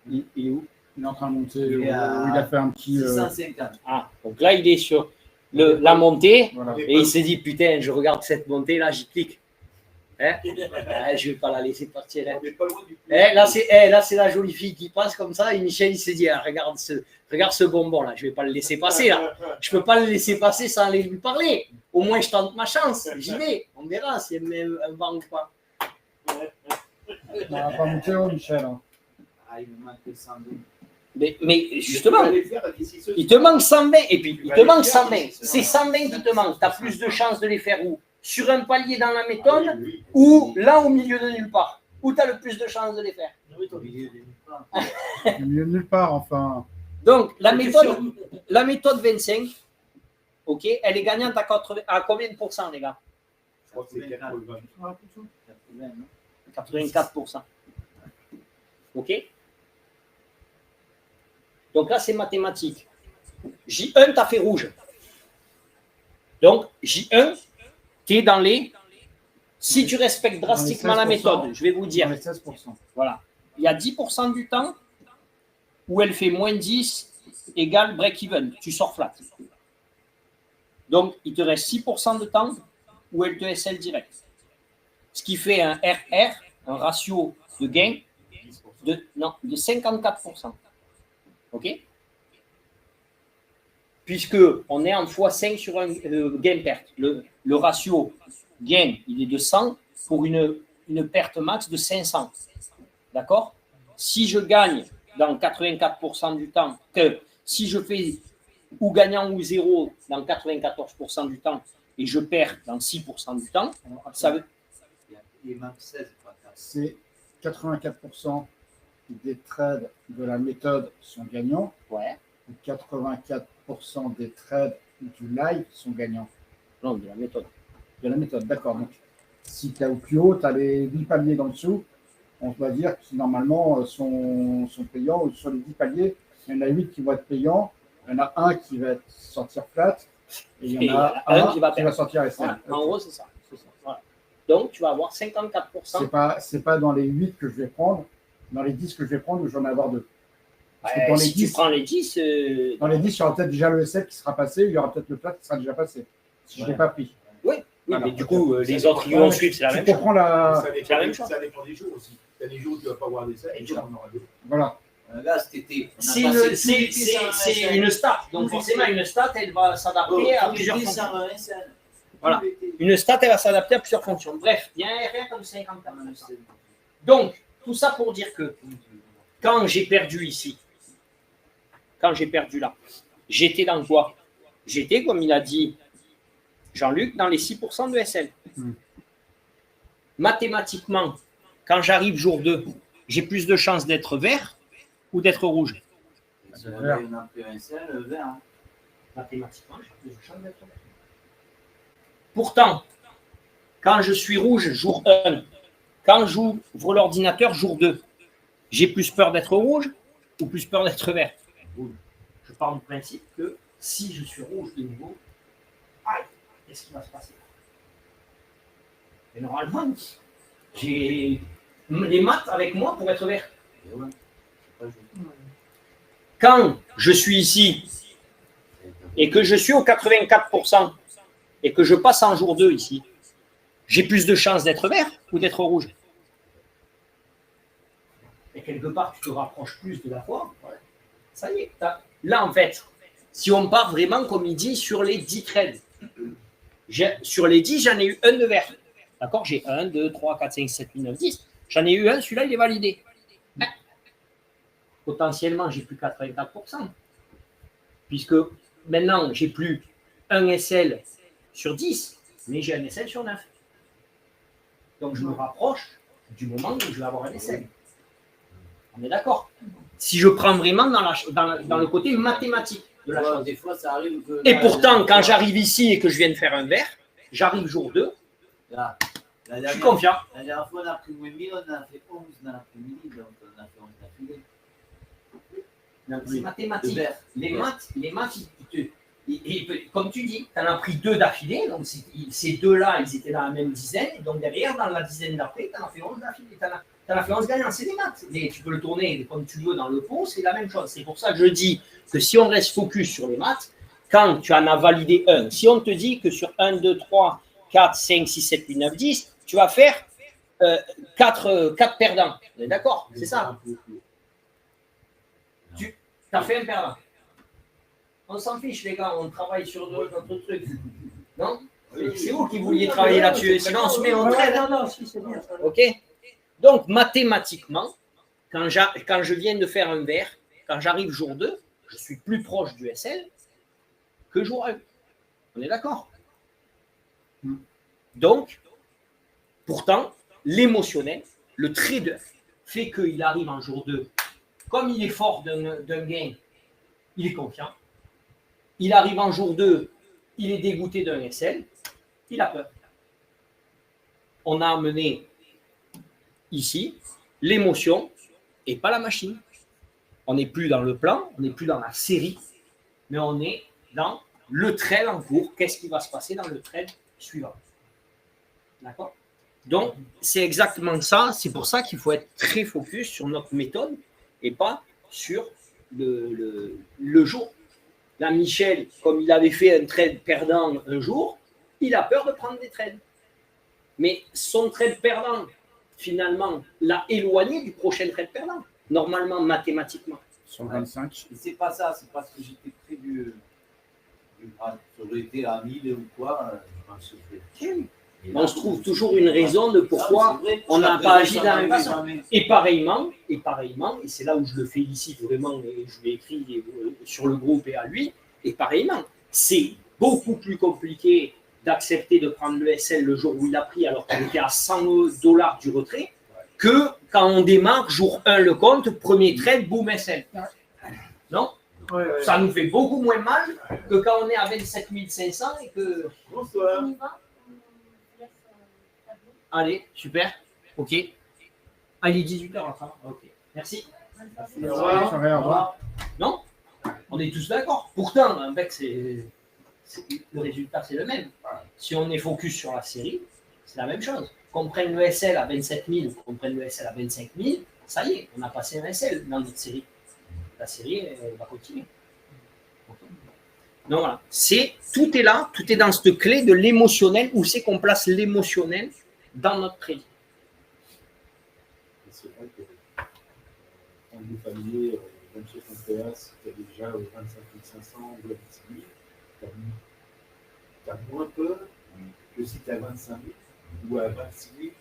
500. Il est où? Il est en train de monter. Il est à Il a fait un petit. 650. Ah, donc là, il est sur la montée Voilà. et il s'est dit, putain, je regarde cette montée, là, j'y clique. Hein? Je ne vais pas la laisser partir. Hein. On n'est pas loin du Là, c'est la jolie fille qui passe comme ça et Michel, il s'est dit, ah, regarde ce bonbon là, je ne vais pas le laisser passer là. Je ne peux pas le laisser passer sans aller lui parler. Au moins, je tente ma chance. J'y vais. On verra si elle met un vent ou pas. Il n'a pas monté haut, Michel. Hein. Ah, il me manque 112. Mais justement, il il te manque 120 et puis il te manque 120. C'est 120 qui te manque. Tu as plus de chances de les faire où? Sur un palier dans la méthode ou là au milieu de nulle part? Où tu as le plus de chances de les faire? Au milieu des nulle part. Il est mieux nulle part, enfin. Donc, la méthode 25, ok, elle est gagnante à combien de pourcents, les gars? Je crois que c'est 80. 80, non? 84%. Ok? Donc là, c'est mathématique. J1, tu as fait rouge. Donc, J1, tu es dans les... Si tu respectes drastiquement la méthode, je vais vous dire, Dans les 16%. voilà, il y a 10% du temps où elle fait moins 10 égale break-even. Tu sors flat. Donc, il te reste 6% de temps où elle te SL direct. Ce qui fait un RR, un ratio de gain de 54%. OK? Puisque on est en x5 sur un gain-perte. Le ratio gain, il est de 100 pour une perte max de 500. D'accord? Si je gagne dans 84% du temps, si je fais ou gagnant ou zéro dans 94% du temps et je perds dans 6% du temps, ça veut... Il manque 16. C'est 84% des trades de la méthode sont gagnants. Ouais. Et 84% des trades du live sont gagnants. Non, de la méthode. De la méthode, d'accord. Donc, si tu es au plus haut, tu as les 10 paliers dans le dessous, on doit dire qui normalement sont payants. Ou sur les 10 paliers, il y en a 8 qui vont être payants, il y en a un qui va sortir flat, et il y en a un qui va sortir SL. Voilà. En gros, c'est ça. Voilà. Donc, tu vas avoir 54%. C'est pas dans les 8 que je vais prendre, dans les 10 que je vais prendre, je vais en avoir 2. Ouais, dans si tu prends les 10... Dans les 10, il y aura peut-être déjà le SL qui sera passé, il y aura peut-être le flat qui sera déjà passé, si je ne l'ai pas pris. Oui, Voilà. mais du coup, les autres qui vont suivre, c'est la même chose. Ça dépend des jours aussi. Il y a des jours où tu ne vas pas avoir des ailes, et d'autres, on aura deux. Voilà. Là, cet été, C'est une stat. Donc, forcément, une stat, elle va s'adapter à plusieurs fonctions. Voilà. Une stat, elle va s'adapter à plusieurs fonctions. Bref, il y a un RR comme 54%. Donc, tout ça pour dire que quand j'ai perdu ici, quand j'ai perdu là, j'étais dans quoi? J'étais, comme il a dit Jean-Luc, dans les 6% de SL. Mathématiquement, quand j'arrive jour 2, j'ai plus de chances d'être vert ou d'être rouge? Mathématiquement, j'ai plus de chances d'être vert. Pourtant, quand je suis rouge jour 1, quand j'ouvre l'ordinateur jour 2, j'ai plus peur d'être rouge ou plus peur d'être vert? Je pars du principe que si je suis rouge de nouveau, aïe, qu'est-ce qui va se passer? Et normalement, j'ai les maths avec moi pour être vert. Quand je suis ici et que je suis au 84% et que je passe en jour 2 ici, j'ai plus de chances d'être vert ou d'être rouge? Et quelque part, tu te rapproches plus de la foi. Ça y est. Là, en fait, si on part vraiment, comme il dit, sur les 10 trades, sur les 10, j'en ai eu un de vert. D'accord? J'ai 1, 2, 3, 4, 5, 7, 8, 9, 10. J'en ai eu un, celui-là, il est validé. Potentiellement, j'ai plus 84%. Puisque maintenant, j'ai plus un SL sur 10, mais j'ai un SL sur 9. Donc, je me rapproche du moment où je vais avoir un SL. On est d'accord? Si je prends vraiment dans le côté mathématique de la chose. Des fois, ça arrive que. Et pourtant, quand j'arrive ici et que je viens de faire un verre, j'arrive jour 2, Là, je suis confiant. La dernière fois, on a pris moins 1000, on a fait 11 dans l'après-midi, donc on a fait 11 d'affilée. C'est mathématique. Les maths, comme tu dis, tu en as pris 2 d'affilée, donc ces 2-là, ils étaient dans la même dizaine, et donc derrière, dans la dizaine d'après, tu en as fait 11 d'affilée. Tu en as fait 11 gagnants, c'est des maths. Tu peux le tourner comme tu veux dans le pot, c'est la même chose. C'est pour ça que je dis que si on reste focus sur les maths, quand tu en as validé un, si on te dit que sur 1, 2, 3, 4, 5, 6, 7, 8, 9, 10, tu vas faire 4 perdants. On est d'accord? C'est ça? Tu as fait un perdant. On s'en fiche, les gars, on travaille sur d'autres trucs. Non? C'est vous qui vouliez travailler là-dessus. Sinon, on se met en train. Non, si, c'est bien. OK? Donc, mathématiquement, quand je viens de faire un verre, quand j'arrive jour 2, je suis plus proche du SL que jour 1. On est d'accord? Donc, pourtant, l'émotionnel, le trader, fait qu'il arrive en jour 2. Comme il est fort d'un gain, il est confiant. Il arrive en jour 2, il est dégoûté d'un SL, il a peur. On a amené ici l'émotion et pas la machine. On n'est plus dans le plan, on n'est plus dans la série, mais on est dans le trade en cours. Qu'est-ce qui va se passer dans le trade suivant? D'accord? Donc, c'est exactement ça. C'est pour ça qu'il faut être très focus sur notre méthode et pas sur le jour. Là, Michel, comme il avait fait un trade perdant un jour, il a peur de prendre des trades. Mais son trade perdant, finalement, l'a éloigné du prochain trade perdant, normalement, mathématiquement. Sur 25. C'est pas ça, c'est parce que j'étais près sur l'été à 1000 ou quoi. On se trouve toujours une raison de pourquoi on n'a pas agi de la même façon. Et pareillement, et c'est là où je le félicite vraiment, et je l'ai écrit sur le groupe et à lui, et pareillement, c'est beaucoup plus compliqué d'accepter de prendre le SL le jour où il a pris alors qu'il était à $100 du retrait, que quand on démarre, jour 1 le compte, premier trade, boum, SL. Non? Ça nous fait beaucoup moins mal que quand on est à 27 500 et que... Bonsoir. Allez, super. OK. Ah, il est 18h. OK. Merci. Au revoir. Non? On est tous d'accord. Pourtant, en fait, le résultat, c'est le même. Si on est focus sur la série, c'est la même chose. Qu'on prenne le SL à 27 000 ou qu'on prenne le SL à 25 000, ça y est, on a passé un SL dans notre série. La série, elle va continuer. Donc voilà. Tout est là, tout est dans cette clé de l'émotionnel. Où c'est qu'on place l'émotionnel dans notre trading? C'est vrai que en groupe familier, même chez ton PS, tu as déjà 25 500 ou 26 000, tu as moins peur que si tu es à 25 000 ou à 26 000,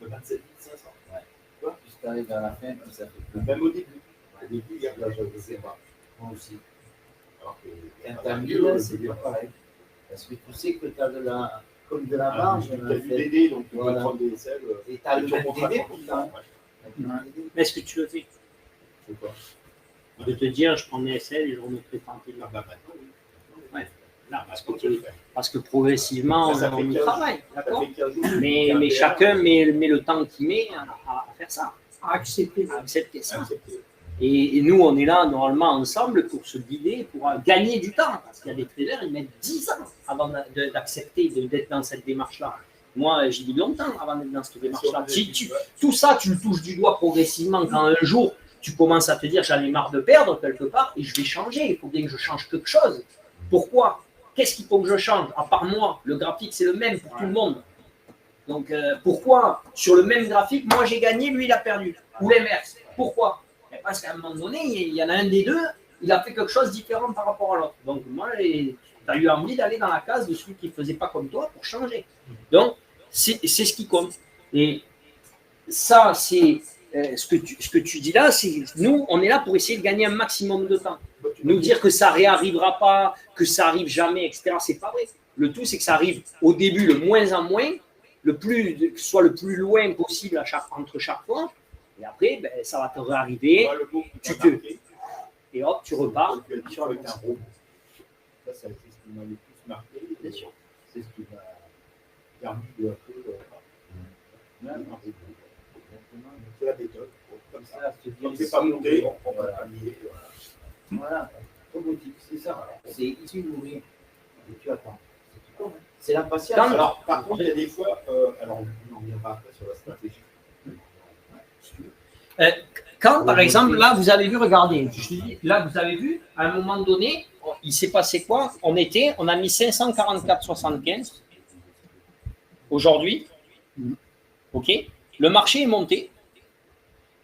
27 500. Ouais. Tu vois, puis tu arrives à la fin, puis ça fait plus. Même au début. Au début, il y a là, je ne sais pas. Moi aussi. Alors que Quand tu as 1000, c'est bien pareil. Parce que tu sais que tu as de la marge. tu as du DD, donc tu vas prendre des SL. Et tu as le même DD pour ça. Mais est-ce que tu le fais? C'est quoi? De te dire, je prends mes SL et je remettrai tranquillement. Bah maintenant, oui. Ouais. Là, parce que progressivement, Ça fait on y 15 travaille. D'accord? 15 jours. Mais chacun met le temps qu'il met à faire ça, À accepter. à accepter ça. Accepté. Et nous, on est là normalement ensemble pour se guider, pour gagner du temps. Parce qu'il y a des traders, ils mettent 10 ans avant d'accepter d'être dans cette démarche-là. Moi, j'ai mis longtemps avant d'être dans cette démarche-là. Tout ça, tu le touches du doigt progressivement. Quand un jour, tu commences à te dire, j'en ai marre de perdre quelque part et je vais changer. Il faut bien que je change quelque chose. Pourquoi? Qu'est-ce qu'il faut que je change? À part moi, le graphique, c'est le même pour tout le monde. Donc, pourquoi sur le même graphique, moi j'ai gagné, lui il a perdu? Ou l'inverse? Pourquoi? Parce qu'à un moment donné, il y en a un des deux, il a fait quelque chose de différent par rapport à l'autre. Donc, moi, tu as eu envie d'aller dans la case de celui qui ne faisait pas comme toi pour changer. Donc, c'est ce qui compte. Et ça, c'est ce que tu dis là, c'est nous, on est là pour essayer de gagner un maximum de temps. Nous dire que ça réarrivera pas, que ça arrive jamais, etc., c'est pas vrai. Le tout, c'est que ça arrive au début le moins en moins que ce soit le plus loin possible entre chaque fois. Et après, ben, ça va te réarriver. Moi, le mot qui Tu m'a te- marqué, Et hop, tu repars. c'est que tu sur le avec un robot. Ça, c'est ce qui m'a le plus marqué. Bien sûr. C'est ce qui m'a permis de un peu même un robot. C'est la méthode. Comme ça. Voilà, se dire Comme c'est ici, pas monté, on prend voilà. pas le palier. Voilà, robotique, c'est ça. C'est ici nourrir. Et tu attends. C'est tout. C'est la patience. Quand- Alors, par contre, il y a des fois, alors on en reviendra après sur la stratégie. Quand, par exemple, là, vous avez vu, regardez, je te dis, là, vous avez vu, à un moment donné, il s'est passé quoi? On a mis 544,75 aujourd'hui. OK? Le marché est monté.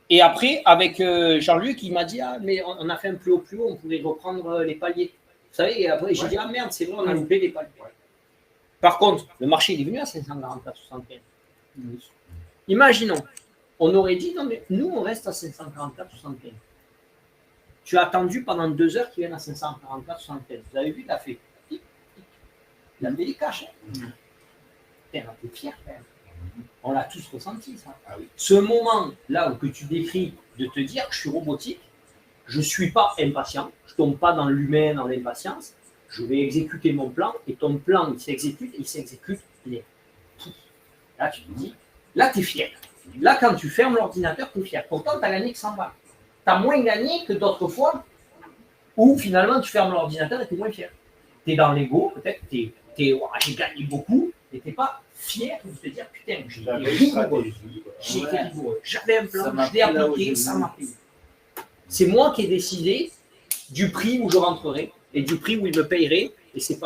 Et après, avec Jean-Luc, il m'a dit, ah, mais on a fait un plus haut, on pourrait reprendre les paliers. Vous savez, et après, j'ai dit, ah merde, c'est vrai, on a loupé les paliers. Par contre, le marché il est venu à 544,75. Imaginons, on aurait dit, non, mais nous, on reste à 544,75. Tu as attendu pendant 2 heures qu'il vienne à 544,75. Vous avez vu, il a fait tic, tic. Il a fait les caches. Putain, t'es fier, quand même. On l'a tous ressenti, ça. Ah oui. Ce moment-là que tu décris de te dire, je suis robotique, je ne suis pas impatient, je ne tombe pas dans l'humain, dans l'impatience, je vais exécuter mon plan, et ton plan, il s'exécute bien. Là, tu te dis, là, tu es fier. Là, quand tu fermes l'ordinateur, tu es fier. Pourtant, tu as gagné que 100 balles. Tu as moins gagné que d'autres fois où finalement, tu fermes l'ordinateur et tu es moins fier. Tu es dans l'ego, peut-être, j'ai gagné beaucoup, mais tu n'es pas fier de te dire, putain, j'ai été J'avais une rigoureux. stratégie. J'ai été Ouais. rigoureux. J'avais un Ça plan, m'a je l'ai pris là où appliqué, je ça voulais. m'a payé. C'est moi qui ai décidé du prix où je rentrerai et du prix où il me payerait, et c'est pas lui.